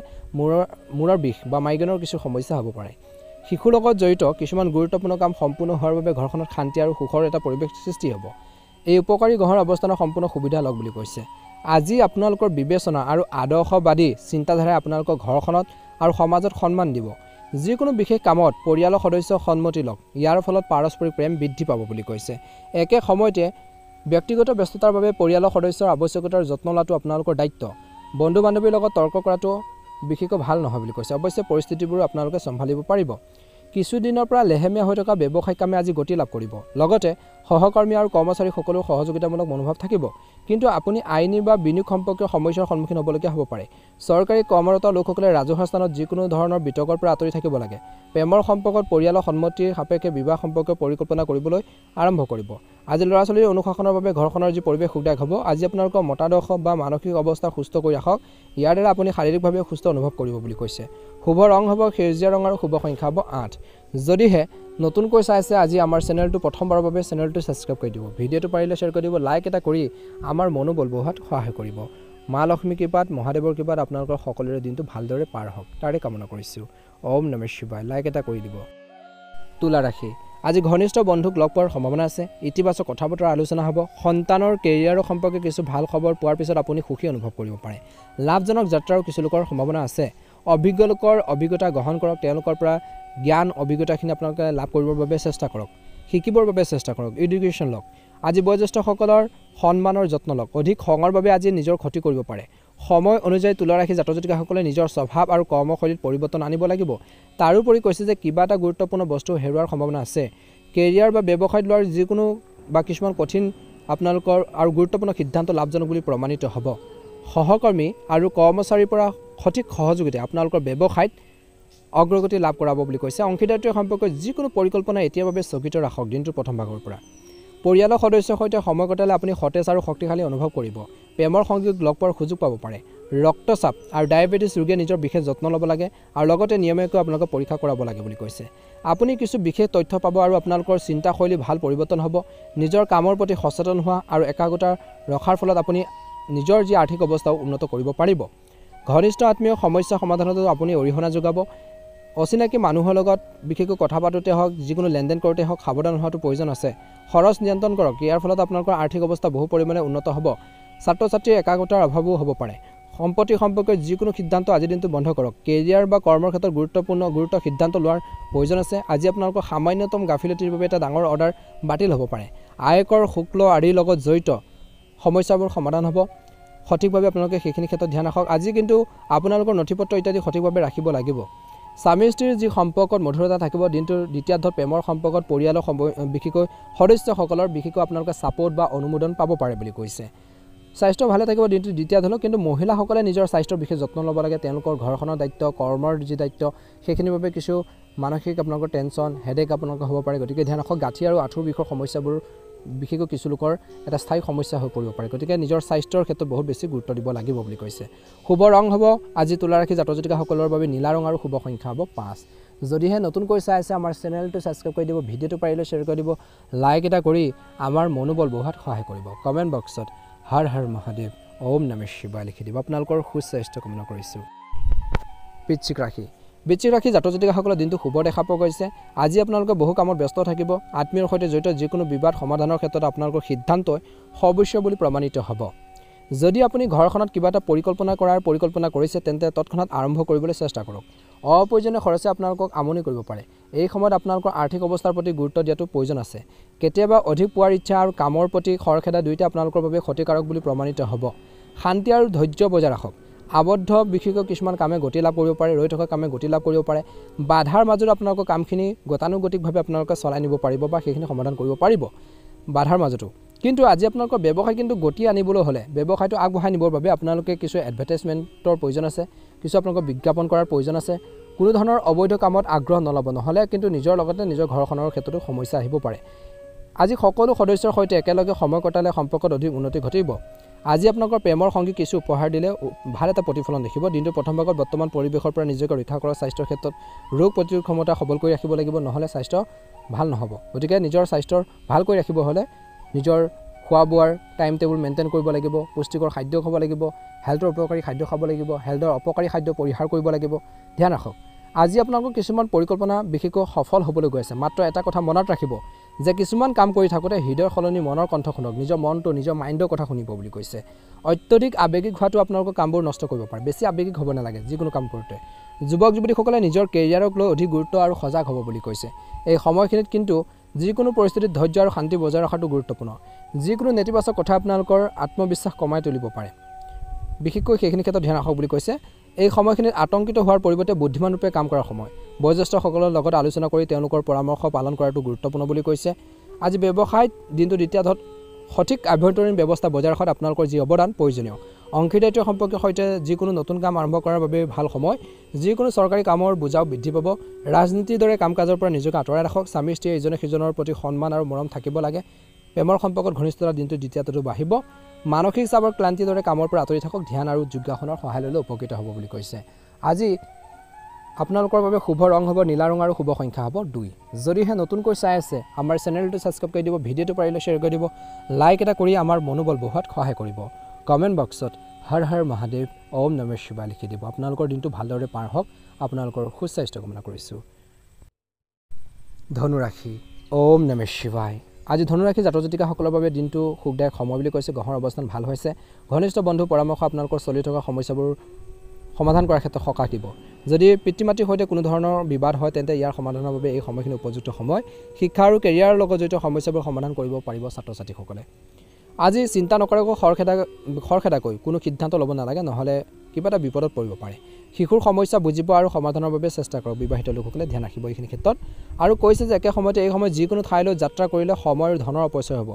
মূৰৰ বিষ বা মাইগ্ৰেনৰ কিছু সমস্যা হ'ব পাৰে শিশুৰ লগত জড়িত কিছুমান গুৰুত্বপূৰ্ণ কাম সম্পূৰ্ণ হোৱাৰ বাবে ঘৰখনত শান্তি আৰু সুখৰ এটা পৰিৱেশ সৃষ্টি হ'ব এই উপকাৰী গ্ৰহৰ অৱস্থানৰ সম্পূৰ্ণ সুবিধা লওক বুলি কৈছে আজি আপোনালোকৰ বিবেচনা আৰু আদৰ্শবাদী চিন্তাধাৰাই আপোনালোকৰ ঘৰখনত আৰু সমাজত সন্মান দিব যিকোনো বিশেষ কামত পৰিয়ালৰ সদস্যৰ সন্মতি লওক ইয়াৰ ফলত পাৰস্পৰিক প্ৰেম বৃদ্ধি পাব বুলি কৈছে একে সময়তে ব্যক্তিগত ব্যস্ততাৰ বাবে পৰিয়ালৰ সদস্যৰ আৱশ্যকতাৰ যত্ন লোৱাটো আপোনালোকৰ দায়িত্ব বন্ধু বান্ধৱীৰ লগত তৰ্ক কৰাটো বিশেষকৈ ভাল নহয় বুলি কৈছে অৱশ্যে পৰিস্থিতিবোৰ আপোনালোকে চম্ভালিব পাৰিব কিছুদিনৰ পৰা লেহেমীয়া হৈ থকা ব্যৱসায়িক কামে আজি গতি লাভ কৰিব লগতে সহকৰ্মী আৰু কৰ্মচাৰী সকলো সহযোগিতামূলক মনোভাৱ থাকিব কিন্তু আপুনি আইনী বা বিনিয়োগ সম্পৰ্কীয় সমস্যাৰ সন্মুখীন হ'বলগীয়া হ'ব পাৰে চৰকাৰী কৰ্মৰত লোকসকলে ৰাজহুৱা স্থানত যিকোনো ধৰণৰ বিতৰ্কৰ পৰা আঁতৰি থাকিব লাগে প্ৰেমৰ সম্পৰ্কত পৰিয়ালৰ সন্মতিৰ সাপেক্ষে বিবাহ সম্পৰ্কীয় পৰিকল্পনা কৰিবলৈ আৰম্ভ কৰিব আজি ল'ৰা ছোৱালীৰ অনুশাসনৰ বাবে ঘৰখনৰ যি পৰিৱেশ সুখদায়ক হ'ব আজি আপোনালোকৰ মতাদৰ্শ বা মানসিক অৱস্থা সুস্থ কৰি ৰাখক ইয়াৰ দ্বাৰা আপুনি শাৰীৰিকভাৱে সুস্থ অনুভৱ কৰিব বুলি কৈছে শুভ ৰং হ'ব সেউজীয়া ৰং আৰু শুভ সংখ্যা হ'ব 8 যদিহে নতুনকৈ চাইছে আজি আমাৰ চেনেলটো প্ৰথমবাৰৰ বাবে চেনেলটো সাবস্ক্ৰাইব কৰি দিব ভিডিঅ'টো পাৰিলে শ্বেয়াৰ কৰি দিব লাইক এটা কৰি আমাৰ মনোবল বঢ়োৱাত সহায় কৰিব মা লক্ষ্মী কৃপাত মহাদেৱৰ কৃপাত আপোনালোকৰ সকলোৰে দিনটো ভালদৰে পাৰ হওক তাৰে কামনা কৰিছোঁ ওম নমঃ শিৱায় লাইক এটা কৰি দিব তুলা ৰাশি আজি ঘনিষ্ঠ বন্ধুক লগ পোৱাৰ সম্ভাৱনা আছে ইতিবাচক কথা বতৰা আলোচনা হ'ব সন্তানৰ কেৰিয়াৰৰ সম্পৰ্কে কিছু ভাল খবৰ পোৱাৰ পিছত আপুনি সুখী অনুভৱ কৰিব পাৰে লাভজনক যাত্ৰাৰ কিছু লোকৰ সম্ভাৱনা আছে অভিজ্ঞ লোকৰ অভিজ্ঞতা গ্ৰহণ কৰক তেওঁলোকৰ পৰা জ্ঞান অভিজ্ঞতাখিনি আপোনালোকে লাভ কৰিবৰ বাবে চেষ্টা কৰক শিকিবৰ বাবে চেষ্টা কৰক এডুকেশ্যন লওক আজি বয়োজ্যেষ্ঠসকলৰ সন্মানৰ যত্ন লওক অধিক খঙৰ বাবে আজি নিজৰ ক্ষতি কৰিব পাৰে সময় অনুযায়ী তুলা ৰাশি জাতক জাতিকাসকলে নিজৰ স্বভাৱ আৰু কৰ্মশৈলীত পৰিৱৰ্তন আনিব লাগিব তাৰোপৰি কৈছে যে কিবা এটা গুৰুত্বপূৰ্ণ বস্তু হেৰুৱাৰ সম্ভাৱনা আছে কেৰিয়াৰ বা ব্যৱসায়ত লোৱাৰ যিকোনো বা কিছুমান কঠিন আপোনালোকৰ আৰু গুৰুত্বপূৰ্ণ সিদ্ধান্ত লাভজনক বুলি প্ৰমাণিত হ'ব সহকৰ্মী আৰু কৰ্মচাৰীৰ পৰা সঠিক সহযোগিতা আপোনালোকৰ ব্যৱসায়ত অগ্ৰগতি লাভ কৰাব বুলি কৈছে অংশীদাৰিত্বৰ সম্পৰ্কত যিকোনো পৰিকল্পনা এতিয়াৰ বাবে স্থগিত ৰাখক দিনটোৰ প্ৰথম ভাগৰ পৰা পৰিয়ালৰ সদস্যৰ সৈতে সময় কটালে আপুনি সতেজ আৰু শক্তিশালী অনুভৱ কৰিব প্ৰেমৰ সংযোগ লগ পোৱাৰ সুযোগ পাব পাৰে ৰক্তচাপ আৰু ডায়েবেটিছ ৰোগীয়ে নিজৰ বিশেষ যত্ন ল'ব লাগে আৰু লগতে নিয়মীয়াকৈ আপোনালোকক পৰীক্ষা কৰাব লাগে বুলি কৈছে আপুনি কিছু বিশেষ তথ্য পাব আৰু আপোনালোকৰ চিন্তাশৈলী ভাল পৰিৱৰ্তন হ'ব নিজৰ কামৰ প্ৰতি সচেতন হোৱা আৰু একাগ্ৰতা ৰখাৰ ফলত আপুনি নিজৰ যি আৰ্থিক অৱস্থাও উন্নত কৰিব পাৰিব ঘনিষ্ঠ আত্মীয় সমস্যা সমাধানতো আপুনি অৰিহণা যোগাব অচিনাকি মানুহৰ লগত বিশেষকৈ কথা পাতোতে হওক যিকোনো লেনদেন কৰোঁতে হওক সাৱধান হোৱাটো প্ৰয়োজন আছে খৰচ নিয়ন্ত্ৰণ কৰক ইয়াৰ ফলত আপোনালোকৰ আৰ্থিক অৱস্থা বহু পৰিমাণে উন্নত হ'ব ছাত্ৰ ছাত্ৰীৰ একাগ্ৰতাৰ অভাৱো হ'ব পাৰে সম্পত্তি সম্পৰ্কে যিকোনো সিদ্ধান্ত আজিৰ দিনটো বন্ধ কৰক কেৰিয়াৰ বা কৰ্মৰ ক্ষেত্ৰত গুৰুত্ব সিদ্ধান্ত লোৱাৰ প্ৰয়োজন আছে আজি আপোনালোকৰ সামান্যতম গাফিলতিৰ বাবে এটা ডাঙৰ অৰ্ডাৰ বাতিল হ'ব পাৰে আয়কৰ শুক্ল আদিৰ লগত জড়িত সমস্যাবোৰ সমাধান হ'ব সঠিকভাৱে আপোনালোকে সেইখিনি ক্ষেত্ৰত ধ্যান ৰাখক আজি কিন্তু আপোনালোকৰ নথিপত্ৰ ইত্যাদি সঠিকভাৱে ৰাখিব লাগিব স্বামী স্ত্ৰীৰ যি সম্পৰ্কত মধুৰতা থাকিব দিনটোৰ দ্বিতীয়াৰ্ধত প্ৰেমৰ সম্পৰ্কত পৰিয়ালৰ বিশেষকৈ সদস্যসকলৰ বিশেষকৈ আপোনালোকে ছাপোৰ্ট বা অনুমোদন পাব পাৰে বুলি কৈছে স্বাস্থ্য ভালে থাকিব দিনটোৰ দ্বিতীয়াৰ্ধত কিন্তু মহিলাসকলে নিজৰ স্বাস্থ্যৰ বিশেষ যত্ন ল'ব লাগে তেওঁলোকৰ ঘৰখনৰ দায়িত্ব কৰ্মৰ যি দায়িত্ব সেইখিনিৰ বাবে কিছু মানসিক আপোনালোকৰ টেনশ্যন হেডেক আপোনালোকৰ হ'ব পাৰে গতিকে ধ্যান ৰাখক গাঁঠি আৰু আঁঠুৰ বিষৰ সমস্যাবোৰ বিশেষকৈ কিছু লোকৰ এটা স্থায়ী সমস্যা হৈ পৰিব পাৰে গতিকে নিজৰ স্বাস্থ্যৰ ক্ষেত্ৰত বহুত বেছি গুৰুত্ব দিব লাগিব বুলি কৈছে শুভ ৰং হ'ব আজি তুলা ৰাশি জাতক জাতিকাসকলৰ বাবে নীলা ৰং আৰু শুভ সংখ্যা হ'ব 5 যদিহে নতুনকৈ চাই আছে আমাৰ চেনেলটো ছাবস্ক্ৰাইব কৰি দিব ভিডিঅ'টো পাৰিলে শ্বেয়াৰ কৰি দিব লাইক এটা কৰি আমাৰ মনোবল বঢ়োৱাত সহায় কৰিব কমেণ্ট বক্সত হৰ হৰ মহাদেৱ ওম নমঃ শিৱায় লিখি দিব আপোনালোকৰ সুস্বাস্থ্য কামনা কৰিছোঁ বৃশ্চিক ৰাশি জাতক জাতিকাসকলৰ দিনটো শুভ দেখা পোৱা গৈছে আজি আপোনালোকে বহু কামত ব্যস্ত থাকিব আত্মীয়ৰ সৈতে জড়িত যিকোনো বিবাদ সমাধানৰ ক্ষেত্ৰত আপোনালোকৰ সিদ্ধান্তই সৰ্বোচ্চ বুলি প্ৰমাণিত হ'ব যদি আপুনি ঘৰখনত কিবা এটা পৰিকল্পনা কৰিছে তেন্তে তৎক্ষণাৎ আৰম্ভ কৰিবলৈ চেষ্টা কৰক অপ্ৰয়োজনীয় খৰচে আপোনালোকক আমনি কৰিব পাৰে এই সময়ত আপোনালোকৰ আৰ্থিক অৱস্থাৰ প্ৰতি গুৰুত্ব দিয়াটো প্ৰয়োজন আছে কেতিয়াবা অধিক পোৱাৰ ইচ্ছা আৰু কামৰ প্ৰতি খৰখেদা দুয়োটা আপোনালোকৰ বাবে ক্ষতিকাৰক বুলি প্ৰমাণিত হ'ব শান্তি আৰু ধৈৰ্য বজাই ৰাখক আবদ্ধ বিশেষকৈ কিছুমান কামে গতি লাভ কৰিব পাৰে ৰৈ থকা কামে গতি লাভ কৰিব পাৰে বাধাৰ মাজত আপোনালোকৰ কামখিনি গতানুগতিকভাৱে আপোনালোকে চলাই নিব পাৰিব বা সেইখিনি সমাধান কৰিব পাৰিব বাধাৰ মাজতো কিন্তু আজি আপোনালোকৰ ব্যৱসায় কিন্তু গতি আনিবলৈ হ'লে ব্যৱসায়টো আগবঢ়াই নিবৰ বাবে আপোনালোকে কিছু এডভাৰটাইজমেণ্টৰ প্ৰয়োজন আছে কিছু আপোনালোকৰ বিজ্ঞাপন কৰাৰ প্ৰয়োজন আছে কোনো ধৰণৰ অবৈধ কামত আগ্ৰহ নল'ব নহ'লে কিন্তু নিজৰ লগতে নিজৰ ঘৰখনৰ ক্ষেত্ৰতো সমস্যা আহিব পাৰে আজি সকলো সদস্যৰ সৈতে একেলগে সময় কটালে সম্পৰ্কত অধিক উন্নতি ঘটিব আজি আপোনালোকৰ প্ৰেমৰ সংগী কিছু উপহাৰ দিলে ভাল এটা প্ৰতিফলন দেখিব দিনটো প্ৰথম ভাগত বৰ্তমান পৰিৱেশৰ পৰা নিজকে ৰক্ষা কৰা স্বাস্থ্যৰ ক্ষেত্ৰত ৰোগ প্ৰতিৰোধ ক্ষমতা সবল কৰি ৰাখিব লাগিব নহ'লে স্বাস্থ্য ভাল নহ'ব গতিকে নিজৰ স্বাস্থ্যৰ ভাল কৰি ৰাখিব হ'লে নিজৰ খোৱা বোৱাৰ টাইম টেবুল মেইনটেইন কৰিব লাগিব পুষ্টিকৰ খাদ্য খাব লাগিব হেল্থৰ উপকাৰী খাদ্য খাব লাগিব হেল্থৰ অপকাৰী খাদ্য পৰিহাৰ কৰিব লাগিব ধ্যান ৰাখক আজি আপোনালোকৰ কিছুমান পৰিকল্পনা বিশেষকৈ সফল হ'বলৈ গৈ আছে মাত্ৰ এটা কথা মনত ৰাখিব যে কিছুমান কাম কৰি থাকোঁতে হৃদয়ৰ সলনি মনৰ কণ্ঠ শুনক নিজৰ মনটো নিজৰ মাইণ্ডৰ কথা শুনিব বুলি কৈছে অত্যধিক আৱেগিক হোৱাটো আপোনালোকৰ কামবোৰ নষ্ট কৰিব পাৰে বেছি আৱেগিক হ'ব নালাগে যিকোনো কাম কৰোঁতে যুৱক যুৱতীসকলে নিজৰ কেৰিয়াৰক লৈ অধিক গুৰুত্ব আৰু সজাগ হ'ব বুলি কৈছে। এই সময়খিনিত কিন্তু যিকোনো পৰিস্থিতিত ধৈৰ্য আৰু শান্তি বজাই ৰখাটো গুৰুত্বপূৰ্ণ। যিকোনো নেতিবাচক কথা আপোনালোকৰ আত্মবিশ্বাস কমাই তুলিব পাৰে, বিশেষকৈ সেইখিনি ক্ষেত্ৰত ধ্যান ৰাখক বুলি কৈছে। এই সময়খিনিত আতংকিত হোৱাৰ পৰিৱৰ্তে বুদ্ধিমান ৰূপে কাম কৰাৰ সময়। বয়োজ্যেষ্ঠসকলৰ লগত আলোচনা কৰি তেওঁলোকৰ পৰামৰ্শ পালন কৰাটো গুৰুত্বপূৰ্ণ বুলি কৈছে। আজি ব্যৱসায়ত দিনটো দ্বিতীয় ধত সঠিক আভ্যন্তৰীণ ব্যৱস্থা বজাই ৰখাত আপোনালোকৰ যি অৱদান প্ৰয়োজনীয়। অংশীদাৰিত্ব সম্পৰ্কীয় সৈতে যিকোনো নতুন কাম আৰম্ভ কৰাৰ বাবে ভাল সময়। যিকোনো চৰকাৰী কামৰ বোজাও বৃদ্ধি পাব। ৰাজনীতিৰ দৰে কাম কাজৰ পৰা নিজকে আঁতৰাই ৰাখক। স্বামী স্ত্ৰীয়ে ইজনে সিজনৰ প্ৰতি সন্মান আৰু মৰম থাকিব লাগে। প্ৰেমৰ সম্পৰ্কত ঘনিষ্ঠতা দিনটো দ্বিতীয়টো বাঢ়িব। মানসিক চাপৰ ক্লান্তিৰ দৰে কামৰ পৰা আঁতৰি থাকক। ধ্যান আৰু যোগাসনৰ সহায় ল'লে উপকৃত হ'ব বুলি কৈছে। আজি আপোনালোকৰ বাবে শুভ ৰং হ'ব নীলা ৰং আৰু শুভ সংখ্যা হ'ব 2। যদিহে নতুনকৈ চাই আছে আমাৰ চেনেলটো ছাবস্ক্ৰাইব কৰি দিব, ভিডিঅ'টো পাৰিলে শ্বেয়াৰ কৰি দিব, লাইক এটা কৰি আমাৰ মনোবল বঢ়োৱাত সহায় কৰিব। কমেণ্ট বক্সত হৰ হৰ মহাদেৱ ওম নমঃ শিৱায় লিখি দিব। আপোনালোকৰ দিনটো ভালদৰে পাৰ হওক। আপোনালোকৰ সুস্বাস্থ্য কামনা কৰিছোঁ। ধনুৰাশি ওম নমঃ শিৱায়। আজি ধনুৰাশি জাতক জাতিকাসকলৰ বাবে দিনটো সুখদায়ক সময় বুলি কৈছে। গ্ৰহৰ অৱস্থান ভাল হৈছে। ঘনিষ্ঠ বন্ধু পৰামৰ্শ আপোনালোকৰ চলি থকা সমস্যাবোৰ সমাধান কৰাৰ ক্ষেত্ৰত সকাহ দিব। যদি পিতৃ মাতৃৰ সৈতে কোনো ধৰণৰ বিবাদ হয় তেন্তে ইয়াৰ সমাধানৰ বাবে এই সময়খিনি উপযুক্ত সময়। শিক্ষা আৰু কেৰিয়াৰৰ লগত জড়িত সমস্যাবোৰ সমাধান কৰিব পাৰিব ছাত্ৰ ছাত্ৰীসকলে। আজি চিন্তা নকৰাকৈ খৰখেদাকৈ কোনো সিদ্ধান্ত ল'ব নালাগে, নহ'লে কিবা এটা বিপদত পৰিব পাৰে। শিশুৰ সমস্যা বুজিব আৰু সমাধানৰ বাবে চেষ্টা কৰক। বিবাহিত লোকসকলে ধ্যান ৰাখিব এইখিনি ক্ষেত্ৰত। আৰু কৈছে যে একে সময়তে এই সময়ত যিকোনো ঠাইলৈ যাত্ৰা কৰিলে সময় আৰু ধনৰ অপচয় হ'ব।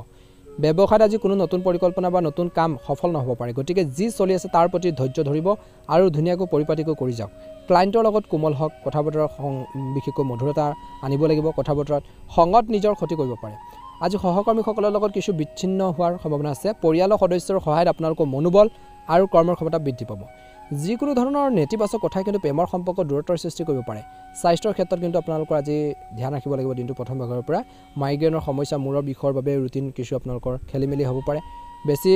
ব্যৱসায়ত আজি কোনো নতুন পৰিকল্পনা বা নতুন কাম সফল নহ'ব পাৰে। গতিকে যি চলি আছে তাৰ প্ৰতি ধৈৰ্য ধৰিব আৰু ধুনীয়াকৈ পৰিপাটিকৈ কৰি যাওক। ক্লাইণ্টৰ লগত কোমল হওক। কথা বতৰা বিশেষকৈ মধুৰতা আনিব লাগিব। কথা বতৰাত খঙত নিজৰ ক্ষতি কৰিব পাৰে। আজি সহকৰ্মীসকলৰ লগত কিছু বিচ্ছিন্ন হোৱাৰ সম্ভাৱনা আছে। পৰিয়ালৰ সদস্যৰ সহায়ত আপোনালোকৰ মনোবল আৰু কৰ্মৰ ক্ষমতা বৃদ্ধি পাব। যিকোনো ধৰণৰ নেতিবাচক কথাই কিন্তু প্ৰেমৰ সম্পৰ্কত দূৰত্বৰ সৃষ্টি কৰিব পাৰে। স্বাস্থ্যৰ ক্ষেত্ৰত কিন্তু আপোনালোকৰ আজি ধ্যান ৰাখিব লাগিব। দিনটো প্ৰথম ভাগৰ পৰা মাইগ্ৰেইনৰ সমস্যা, মূৰৰ বিষৰ বাবে ৰুটিন কিছু আপোনালোকৰ খেলিমেলি হ'ব পাৰে। বেছি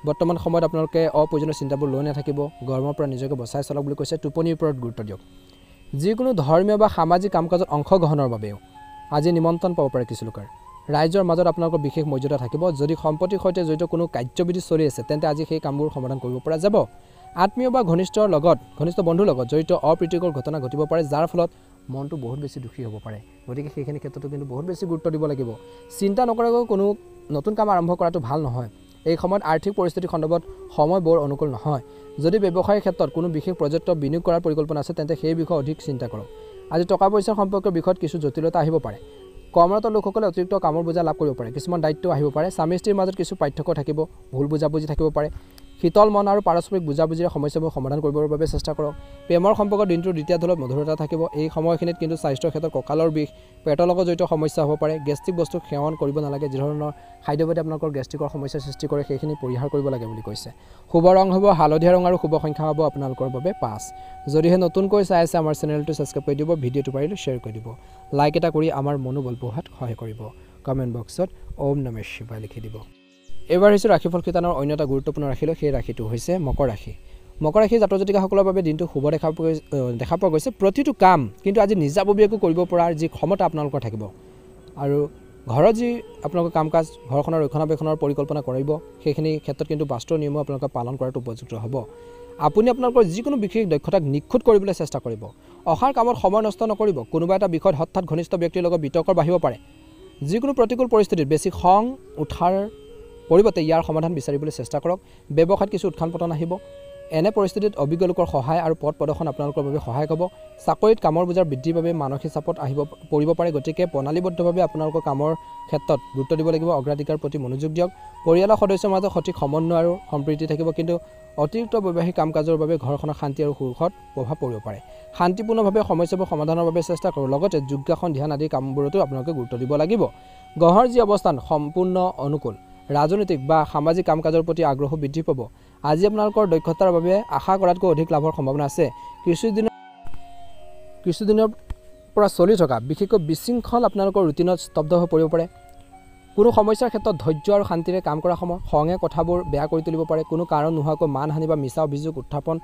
বৰ্তমান সময়ত আপোনালোকে অপ্ৰয়োজনীয় চিন্তাবোৰ লৈ নাথাকিব। গৰমৰ পৰা নিজকে বচাই চলক বুলি কৈছে। টোপনিৰ ওপৰত গুৰুত্ব দিয়ক। যিকোনো ধৰ্মীয় বা সামাজিক কাম কাজত অংশগ্ৰহণৰ বাবেও আজি নিমন্ত্ৰণ পাব পাৰে কিছু লোকৰ। ৰাইজৰ মাজত আপোনালোকৰ বিশেষ মৰ্যাদা থাকিব। যদি সম্পত্তিৰ সৈতে জড়িত কোনো কাৰ্যবিধি চলি আছে তেন্তে আজি সেই কামবোৰ সমাধান কৰিব পৰা যাব। আত্মীয় বা ঘনিষ্ঠ বন্ধুৰ লগত জড়িত অপ্ৰীতিকৰ ঘটনা ঘটিব পাৰে, যাৰ ফলত মনটো বহুত বেছি দুখী হ'ব পাৰে। গতিকে সেইখিনি ক্ষেত্ৰতো কিন্তু বহুত বেছি গুৰুত্ব দিব লাগিব। চিন্তা নকৰাকৈ কোনো নতুন কাম আৰম্ভ কৰাটো ভাল নহয়। এই সময়ত আৰ্থিক পৰিস্থিতিৰ সন্দৰ্ভত সময় বৰ অনুকূল নহয়। যদি ব্যৱসায়ৰ ক্ষেত্ৰত কোনো বিশেষ প্ৰজেক্টত বিনিয়োগ কৰাৰ পৰিকল্পনা আছে তেন্তে সেই বিষয়ে অধিক চিন্তা কৰক। আজি টকা পইচাৰ সম্পৰ্কীয় বিষয়ত কিছু জটিলতা আহিব পাৰে। কৰ্মৰত লোকসকলে অতিৰিক্ত কামৰ বোজা লাভ কৰিব পাৰে। কিছুমান দায়িত্ব আহিব পাৰে। স্বামী স্ত্ৰীৰ মাজত কিছু পাৰ্থক্য থাকিব। ভুল বুজাবুজি থাকিব পাৰে। শীতল মন আৰু পাৰস্পৰিক বুজাবুজিৰে সমস্যাবোৰ সমাধান কৰিবৰ বাবে চেষ্টা কৰক। প্ৰেমৰ সম্পৰ্কত দিনটোৰ দ্বিতীয় ধলত মধুৰতা থাকিব। এই সময়খিনিত কিন্তু স্বাস্থ্যৰ ক্ষেত্ৰত কঁকালৰ বিষ, পেটৰ লগত জড়িত সমস্যা হ'ব পাৰে। গেষ্ট্ৰিক বস্তু সেৱন কৰিব নালাগে। যি ধৰণৰ খাদ্যভাগে আপোনালোকৰ গেষ্ট্ৰিকৰ সমস্যাৰ সৃষ্টি কৰে সেইখিনি পৰিহাৰ কৰিব লাগে বুলি কৈছে। শুভ ৰং হ'ব হালধীয়া ৰং আৰু শুভ সংখ্যা হ'ব আপোনালোকৰ বাবে 5। যদিহে নতুনকৈ চাই আছে আমাৰ চেনেলটো ছাবস্ক্ৰাইব কৰি দিব, ভিডিঅ'টো পাৰিলে শ্বেয়াৰ কৰি দিব, লাইক এটা কৰি আমাৰ মনোবল বঢ়োৱাত সহায় কৰিব। কমেণ্ট বক্সত ওম নমঃ শিৱায় লিখি দিব। এইবাৰ হৈছে ৰাশিফল শিতানৰ অন্য এটা গুৰুত্বপূৰ্ণ ৰাশিলৈ। সেই ৰাশিটো হৈছে মকৰ ৰাশি। মকৰ ৰাশি জাতক জাতিকাসকলৰ বাবে দিনটো শুভ দেখা পোৱা গৈছে। প্ৰতিটো কাম কিন্তু আজি নিজাববীয়াকৈ কৰিব পৰাৰ যি ক্ষমতা আপোনালোকৰ থাকিব আৰু ঘৰত যি আপোনালোকৰ কাম কাজ, ঘৰখনৰ ৰক্ষণাবেক্ষণৰ পৰিকল্পনা কৰিব, সেইখিনি ক্ষেত্ৰত কিন্তু বাস্তৱ নিয়ম আপোনালোকে পালন কৰাটো উপযুক্ত হ'ব। আপুনি আপোনালোকৰ যিকোনো বিশেষ দক্ষতাক নিখুঁত কৰিবলৈ চেষ্টা কৰিব। অহাৰ কামত সময় নষ্ট নকৰিব। কোনোবা এটা বিষয়ত হঠাৎ ঘনিষ্ঠ ব্যক্তিৰ লগত বিতৰ্ক বাঢ়িব পাৰে। যিকোনো প্ৰতিকূল পৰিস্থিতিত বেছি খং উঠাৰ পৰিৱৰ্তে ইয়াৰ সমাধান বিচাৰিবলৈ চেষ্টা কৰক। ব্যৱসায়ত কিছু উত্থান পতন আহিব। এনে পৰিস্থিতিত অভিজ্ঞ লোকৰ সহায় আৰু পথ প্ৰদৰ্শন আপোনালোকৰ বাবে সহায়ক হ'ব। চাকৰিত কামৰ বোজাৰ বৃদ্ধিৰ বাবে মানসিক চাপত পৰিব পাৰে। গতিকে প্ৰণালীবদ্ধভাৱে আপোনালোকৰ কামৰ ক্ষেত্ৰত গুৰুত্ব দিব লাগিব। অগ্ৰাধিকাৰ প্ৰতি মনোযোগ দিয়ক। পৰিয়ালৰ সদস্যৰ মাজত সঠিক সমন্বয় আৰু সম্প্ৰীতি থাকিব। কিন্তু অতিৰিক্ত বৈবাহিক কাম কাজৰ বাবে ঘৰখনৰ শান্তি আৰু সুখত প্ৰভাৱ পৰিব পাৰে। শান্তিপূৰ্ণভাৱে সমস্যাবোৰ সমাধানৰ বাবে চেষ্টা কৰক। লগতে যোগাসন, ধ্যান আদি কামবোৰতো আপোনালোকে গুৰুত্ব দিব লাগিব। গ্ৰহৰ যি অৱস্থান সম্পূৰ্ণ অনুকূল। ৰাজনৈতিক বা সামাজিক কাম কাজৰ প্ৰতি আগ্ৰহ বৃদ্ধি পাব। আজি আপোনালোকৰ দক্ষতাৰ বাবে আশা কৰাতকৈ অধিক লাভৰ সম্ভাৱনা আছে। কিছুদিনৰ পৰা চলি থকা বিশেষকৈ বিশৃংখল আপোনালোকৰ ৰুটিনত স্তব্ধ হৈ পৰিব পাৰে। কোনো সমস্যাৰ ক্ষেত্ৰত ধৈৰ্য আৰু শান্তিৰে কাম কৰা সময়। খঙে কথাবোৰ বেয়া কৰি তুলিব পাৰে। কোনো কাৰণ নোহোৱাকৈ মানহানি বা মিছা অভিযোগ উত্থাপন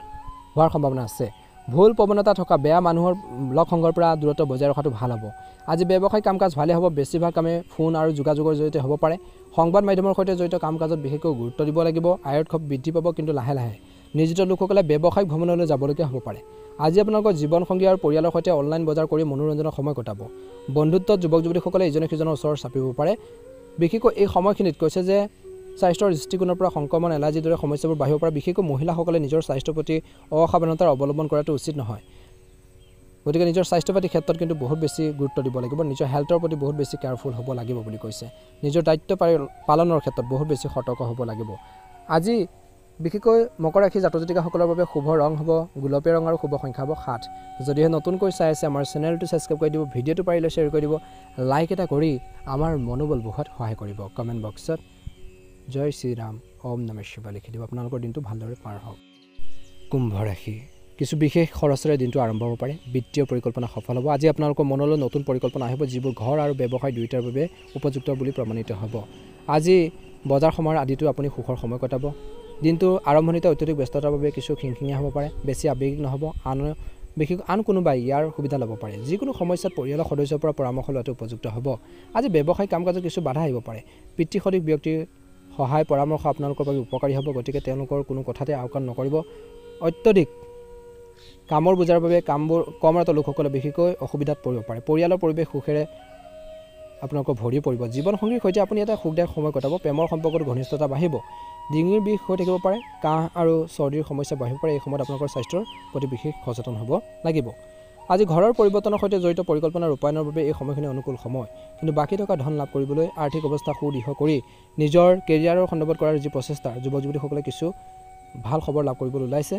হোৱাৰ সম্ভাৱনা আছে। ভুল প্ৰৱণতা থকা বেয়া মানুহৰ লগ সংগৰ পৰা দূৰত্ব বজাই ৰখাটো ভাল হ'ব। আজি ব্যৱসায়িক কাম কাজ ভালে হ'ব। বেছিভাগ কামে ফোন আৰু যোগাযোগৰ জৰিয়তে হ'ব পাৰে। সংবাদ মাধ্যমৰ সৈতে জড়িত কাম কাজত বিশেষকৈ গুৰুত্ব দিব লাগিব। আয়ৰ খপ বৃদ্ধি পাব, কিন্তু লাহে লাহে। নিয়োজিত লোকসকলে ব্যৱসায়িক ভ্ৰমণলৈ যাবলগীয়া হ'ব পাৰে। আজি আপোনালোকৰ জীৱনসংগী আৰু পৰিয়ালৰ সৈতে অনলাইন বজাৰ কৰি মনোৰঞ্জনৰ সময় কটাব। বন্ধুত্বত যুৱক যুৱতীসকলে ইজনে সিজনৰ ওচৰ চাপিব পাৰে। বিশেষকৈ এই সময়খিনিত কৈছে যে স্বাস্থ্যৰ দৃষ্টিকোণৰ পৰা সংক্ৰমণ এলাৰ্জিৰ দৰে সমস্যাবোৰ বাঢ়িব পাৰে। বিশেষকৈ মহিলাসকলে নিজৰ স্বাস্থ্যৰ প্ৰতি অসাৱধানতাৰ অৱলম্বন কৰাটো উচিত নহয়। গতিকে নিজৰ স্বাস্থ্য পাতিৰ ক্ষেত্ৰত কিন্তু বহুত বেছি গুৰুত্ব দিব লাগিব। নিজৰ হেল্থৰ প্ৰতি বহুত বেছি কেয়াৰফুল হ'ব লাগিব বুলি কৈছে। নিজৰ দায়িত্ব পালনৰ ক্ষেত্ৰত বহুত বেছি সতৰ্ক হ'ব লাগিব। আজি বিশেষকৈ মকৰ ৰাশি জাতক জাতিকাসকলৰ বাবে শুভ ৰং হ'ব গোলপীয়া ৰং আৰু শুভ সংখ্যা হ'ব 7। যদিহে নতুনকৈ চাই আছে আমাৰ চেনেলটো ছাবস্ক্ৰাইব কৰি দিব, ভিডিঅ'টো পাৰিলে শ্বেয়াৰ কৰি দিব, লাইক এটা কৰি আমাৰ মনোবল বঢ়োৱাত সহায় কৰিব। কমেণ্ট বক্সত জয় শ্ৰীৰাম ওম নমঃ শিৱায় লিখি দিব। আপোনালোকৰ দিনটো ভালদৰে পাৰ হওক। কুম্ভ ৰাশি কিছু বিশেষ খৰচেৰে দিনটো আৰম্ভ হ'ব পাৰে। বিত্তীয় পৰিকল্পনা সফল হ'ব। আজি আপোনালোকৰ মনলৈ নতুন পৰিকল্পনা আহিব, যিবোৰ ঘৰ আৰু ব্যৱসায় দুয়োটাৰ বাবে উপযুক্ত বুলি প্ৰমাণিত হ'ব। আজি বজাৰ সমাৰ আদিতো আপুনি সুখৰ সময় কটাব। দিনটোৰ আৰম্ভণিতে অত্যধিক ব্যস্ততাৰ বাবে কিছু খিংখিঙীয়া হ'ব পাৰে। বেছি আৱেগিক নহ'ব। আন কোনোবাই ইয়াৰ সুবিধা ল'ব পাৰে। যিকোনো সমস্যাত পৰিয়ালৰ সদস্যৰ পৰা পৰামৰ্শ লোৱাটো উপযুক্ত হ'ব। আজি ব্যৱসায়িক কাম কাজত কিছু বাধা আহিব পাৰে। পিতৃসদৃশ ব্যক্তিৰ সহায় পৰামৰ্শ আপোনালোকৰ বাবে উপকাৰী হ'ব। গতিকে তেওঁলোকৰ কোনো কথাতে আওকাণ নকৰিব। অত্যধিক কামৰ বোজাৰ বাবে কৰ্মৰত লোকসকলে বিশেষকৈ অসুবিধাত পৰিব পাৰে। পৰিয়ালৰ পৰিৱেশ সুখেৰে আপোনালোকৰ ভৰি পৰিব। জীৱনসংগীৰ সৈতে আপুনি এটা সুখদায়ক সময় কটাব। প্ৰেমৰ সম্পৰ্কত ঘনিষ্ঠতা বাঢ়িব। ডিঙিৰ বিষ হৈ থাকিব পাৰে। কাহ আৰু চৰ্দিৰ সমস্যা বাঢ়িব পাৰে। এই সময়ত আপোনালোকৰ স্বাস্থ্যৰ প্ৰতি বিশেষ সচেতন হ'ব লাগিব। আজি ঘৰৰ পৰিৱৰ্তনৰ সৈতে জড়িত পৰিকল্পনা ৰূপায়ণৰ বাবে এই সময়খিনি অনুকূল সময়। কিন্তু বাকী থকা ধন লাভ কৰিবলৈ আৰ্থিক অৱস্থা সুদৃঢ় কৰি নিজৰ কেৰিয়াৰৰ সন্দৰ্ভত কৰাৰ যি প্ৰচেষ্টা, যুৱক যুৱতীসকলে কিছু ভাল খবৰ লাভ কৰিবলৈ ওলাইছে।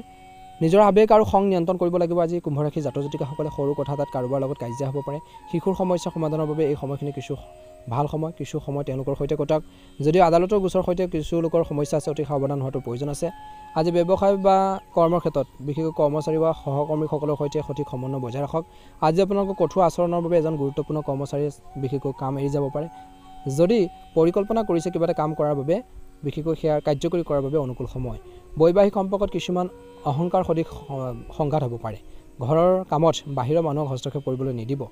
নিজৰ আৱেগ আৰু খং নিয়ন্ত্ৰণ কৰিব লাগিব। আজি কুম্ভ ৰাশি জাতক জাতিকাসকলে সৰু কথা এটাত কাৰোবাৰ লগত কাজিয়া হ'ব পাৰে। শিশুৰ সমস্যা সমাধানৰ বাবে এই সময়খিনি কিছু ভাল সময়। কিছু সময় তেওঁলোকৰ সৈতে কটাওক। যদিও আদালতৰ গোচৰৰ সৈতে কিছু লোকৰ সমস্যা আছে, অতি সাৱধান হোৱাটো প্ৰয়োজন আছে। আজি ব্যৱসায় বা কৰ্মৰ ক্ষেত্ৰত বিশেষকৈ কৰ্মচাৰী বা সহকৰ্মীসকলৰ সৈতে সঠিক সমন্বয় বজাই ৰাখক। আজি আপোনালোকৰ কঠোৰ আচৰণৰ বাবে এজন গুৰুত্বপূৰ্ণ কৰ্মচাৰীয়ে বিশেষকৈ কাম এৰি যাব পাৰে। যদি পৰিকল্পনা কৰিছে কিবা এটা কাম কৰাৰ বাবে, বিশেষকৈ সেয়া কাৰ্যকৰী কৰাৰ বাবে অনুকূল সময়। বৈবাহিক সম্পৰ্কত কিছুমান অহংকাৰ সদৃশ সংঘাত হ'ব পাৰে। ঘৰৰ কামত বাহিৰৰ মানুহক হস্তক্ষেপ কৰিবলৈ নিদিব।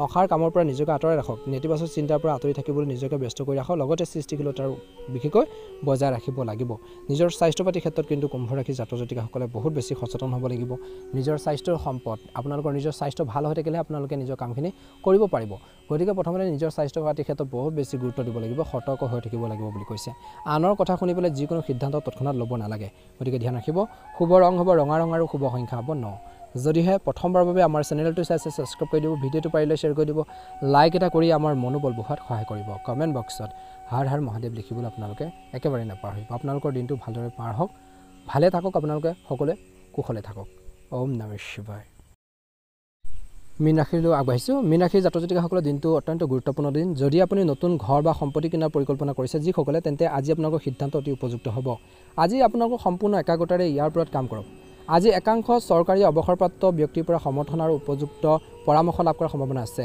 অসাৰ কামৰ পৰা নিজকে আঁতৰাই ৰাখক। নেতিবাচক চিন্তাৰ পৰা আঁতৰি থাকিবলৈ নিজকে ব্যস্ত কৰি ৰাখক। লগতে সৃষ্টিশীলতাৰ বিশেষকৈ বজাই ৰাখিব লাগিব। নিজৰ স্বাস্থ্য পাতিৰ ক্ষেত্ৰত কিন্তু কুম্ভ ৰাশি জাতক জাতিকাসকলে বহুত বেছি সচেতন হ'ব লাগিব। নিজৰ স্বাস্থ্যৰ সম্পদ। আপোনালোকৰ নিজৰ স্বাস্থ্য ভাল হৈ থাকিলে আপোনালোকে নিজৰ কামখিনি কৰিব পাৰিব। গতিকে প্ৰথমতে নিজৰ স্বাস্থ্য পাতিৰ ক্ষেত্ৰত বহুত বেছি গুৰুত্ব দিব লাগিব, সতৰ্ক হৈ থাকিব লাগিব বুলি কৈছে। আনৰ কথা শুনি পেলাই যিকোনো সিদ্ধান্ত তৎক্ষণাত ল'ব নালাগে। গতিকে ধ্যান ৰাখিব। শুভ ৰং হ'ব ৰঙা ৰং আৰু শুভ সংখ্যা হ'ব 9। যদিহে প্ৰথমবাৰৰ বাবে আমাৰ চেনেলটো চাইছে, ছাবস্ক্ৰাইব কৰি দিব, ভিডিঅ'টো পাৰিলে শ্বেয়াৰ কৰি দিব, লাইক এটা কৰি আমাৰ মনোবল বঢ়োৱাত সহায় কৰিব। কমেণ্ট বক্সত হৰ হৰ মহাদেৱ লিখিবলৈ আপোনালোকে একেবাৰে নাপাহৰিব। আপোনালোকৰ দিনটো ভালদৰে পাৰ হওক, ভালে থাকক, আপোনালোকে সকলোৱে কুশলে থাকক। ওম নমঃ শিৱায়। মীন ৰাশিলৈ আগবাঢ়িছোঁ। মীন ৰাশিৰ জাতক জাতিকাসকলৰ দিনটো অত্যন্ত গুৰুত্বপূৰ্ণ দিন। যদি আপুনি নতুন ঘৰ বা সম্পত্তি কিনাৰ পৰিকল্পনা কৰিছে যিসকলে, তেন্তে আজি আপোনালোকৰ সিদ্ধান্ত অতি উপযুক্ত হ'ব। আজি আপোনালোকৰ সম্পূৰ্ণ একাগ্ৰতাৰে ইয়াৰ ওপৰত কাম কৰক। আজি একাংশ চৰকাৰী অৱসৰপ্ৰাপ্ত ব্যক্তিৰ পৰা সমৰ্থন আৰু উপযুক্ত পৰামৰ্শ লাভ কৰাৰ সম্ভাৱনা আছে।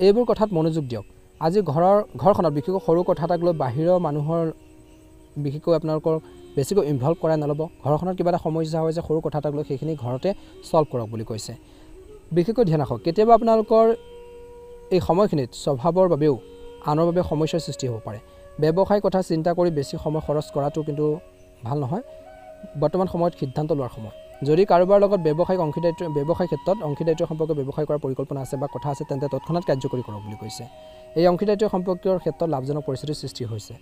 এইবোৰ কথাত মনোযোগ দিয়ক। আজি ঘৰখনত বিশেষকৈ সৰু কথা এটাক লৈ বাহিৰৰ মানুহৰ বিশেষকৈ আপোনালোকৰ বেছিকৈ ইনভলভ কৰাই নল'ব। ঘৰখনত কিবা এটা সমস্যা হৈছে সৰু কথা এটাক লৈ, সেইখিনি ঘৰতে ছল্ভ কৰক বুলি কৈছে। বিশেষকৈ ধ্যান ৰাখক। কেতিয়াবা আপোনালোকৰ এই সময়খিনিত স্বভাৱৰ বাবেও আনৰ বাবে সমস্যাৰ সৃষ্টি হ'ব পাৰে। ব্যৱসায়ৰ কথা চিন্তা কৰি বেছি সময় খৰচ কৰাটো কিন্তু ভাল নহয়। বৰ্তমান সময়ত সিদ্ধান্ত লোৱাৰ সময়। যদি কাৰোবাৰ লগত ব্যৱসায় ক্ষেত্ৰত অংশীদাৰিত্ব সম্পৰ্কে ব্যৱসায় কৰাৰ পৰিকল্পনা আছে বা কথা আছে, তেন্তে তৎক্ষণাত কাৰ্যকৰী কৰক বুলি কৈছে। এই অংশীদাৰিত্ব সম্পৰ্কীয় ক্ষেত্ৰত লাভজনক পৰিস্থিতিৰ সৃষ্টি হৈছে।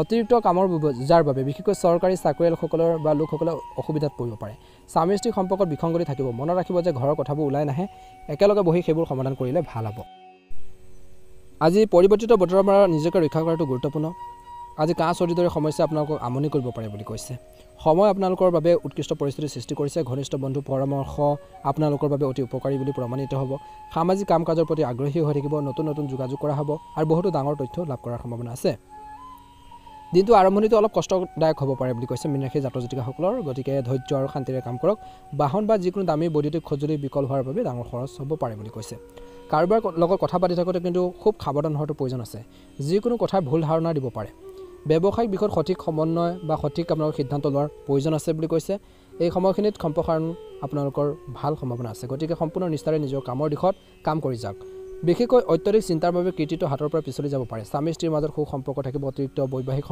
অতিৰিক্ত কামৰ যাৰ বাবে বিশেষকৈ চৰকাৰী চাকৰিয়ালসকলৰ বা লোকসকলে অসুবিধাত পৰিব পাৰে। স্বামী স্ত্ৰী সম্পৰ্কত বিসংগতি থাকিব। মনত ৰাখিব যে ঘৰৰ কথাবোৰ ওলাই নাহে, একেলগে বহি সেইবোৰ সমাধান কৰিলে ভাল হ'ব। আজি পৰিৱৰ্তিত বতৰৰ পৰা নিজকে ৰক্ষা কৰাটো গুৰুত্বপূৰ্ণ। আজি কাহ চৰ্দিৰ দৰে সমস্যা আপোনালোকক আমনি কৰিব পাৰে বুলি কৈছে। সময় আপোনালোকৰ বাবে উৎকৃষ্ট পৰিস্থিতিৰ সৃষ্টি কৰিছে। ঘনিষ্ঠ বন্ধু পৰামৰ্শ আপোনালোকৰ বাবে অতি উপকাৰী বুলি প্ৰমাণিত হ'ব। সামাজিক কাম কাজৰ প্ৰতি আগ্ৰহী হৈ থাকিব। নতুন নতুন যোগাযোগ কৰা হ'ব আৰু বহুতো ডাঙৰ তথ্য লাভ কৰাৰ সম্ভাৱনা আছে। দিনটো আৰম্ভণিটো অলপ কষ্টদায়ক হ'ব পাৰে বুলি কৈছে মীন ৰাশিৰ জাতক জাতিকাসকলৰ। গতিকে ধৈৰ্য আৰু শান্তিৰে কাম কৰক। বাহন বা যিকোনো দামী বৈদ্যুতিক সঁজুলি বিকল হোৱাৰ বাবে ডাঙৰ খৰচ হ'ব পাৰে বুলি কৈছে। কাৰোবাৰ লগত কথা পাতি থাকোঁতে কিন্তু খুব সাৱধান হোৱাটো প্ৰয়োজন আছে। যিকোনো কথাই ভুল ধাৰণা দিব পাৰে। ব্যৱসায়িক বিষয়ত সঠিক সমন্বয় বা সঠিক আপোনালোকৰ সিদ্ধান্ত লোৱাৰ প্ৰয়োজন আছে বুলি কৈছে। এই সময়খিনিত সম্প্ৰসাৰণ আপোনালোকৰ ভাল সম্ভাৱনা আছে। গতিকে সম্পূৰ্ণ নিষ্ঠাৰে নিজৰ কামৰ দিশত কাম কৰি যাওক। বিশেষকৈ অত্যধিক চিন্তাৰ বাবে কৃতিত্ব হাতৰ পৰা পিছলি যাব পাৰে। স্বামী স্ত্ৰীৰ মাজত সু সম্পৰ্ক থাকিব। অতিৰিক্ত বৈবাহিক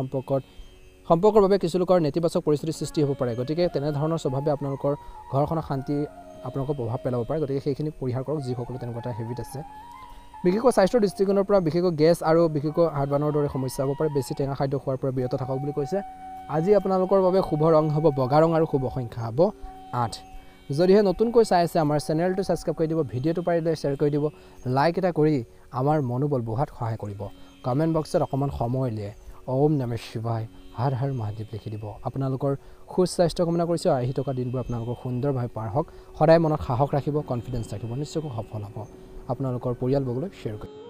সম্পৰ্কৰ বাবে কিছু লোকৰ নেতিবাচক পৰিস্থিতিৰ সৃষ্টি হ'ব পাৰে। গতিকে তেনেধৰণৰ স্বভাৱে আপোনালোকৰ ঘৰখনৰ শান্তি আপোনালোকৰ প্ৰভাৱ পেলাব পাৰে গতিকে সেইখিনি পৰিহাৰ কৰক যিসকলৰ তেনেকুৱা এটা হেবিট আছে বিশেষকৈ স্বাস্থ্যৰ দৃষ্টিকোণৰ পৰা বিশেষকৈ গেছ আৰু বিশেষকৈ হাৰ্টবাৰ্ণৰ দৰে সমস্যা হ'ব পাৰে বেছি টেঙা খাদ্য খোৱাৰ পৰা বিৰত থাকক বুলি কৈছে আজি আপোনালোকৰ বাবে শুভ ৰং হ'ব বগা ৰং আৰু শুভ সংখ্যা হ'ব 8 যদিহে নতুনকৈ চাই আছে আমাৰ চেনেলটো ছাবস্ক্ৰাইব কৰি দিব ভিডিঅ'টো পাৰিলে শ্বেয়াৰ কৰি দিব লাইক এটা কৰি আমাৰ মনোবল বঢ়াত সহায় কৰিব কমেণ্ট বক্সত অকণমান সময় উলিয়াই ওম নমঃ শিৱায় হৰ হৰ মহাদেৱ লিখি দিব আপোনালোকৰ সুস্বাস্থ্য কামনা কৰিছোঁ আহি থকা দিনবোৰ আপোনালোকৰ সুন্দৰভাৱে পাৰ হওক সদায় মনত সাহস ৰাখিব কনফিডেন্স ৰাখিব নিশ্চয়কৈ সফল হ'ব আপোনালোকৰ পৰিয়ালবৰ্গলৈ শ্বেয়াৰ কৰিব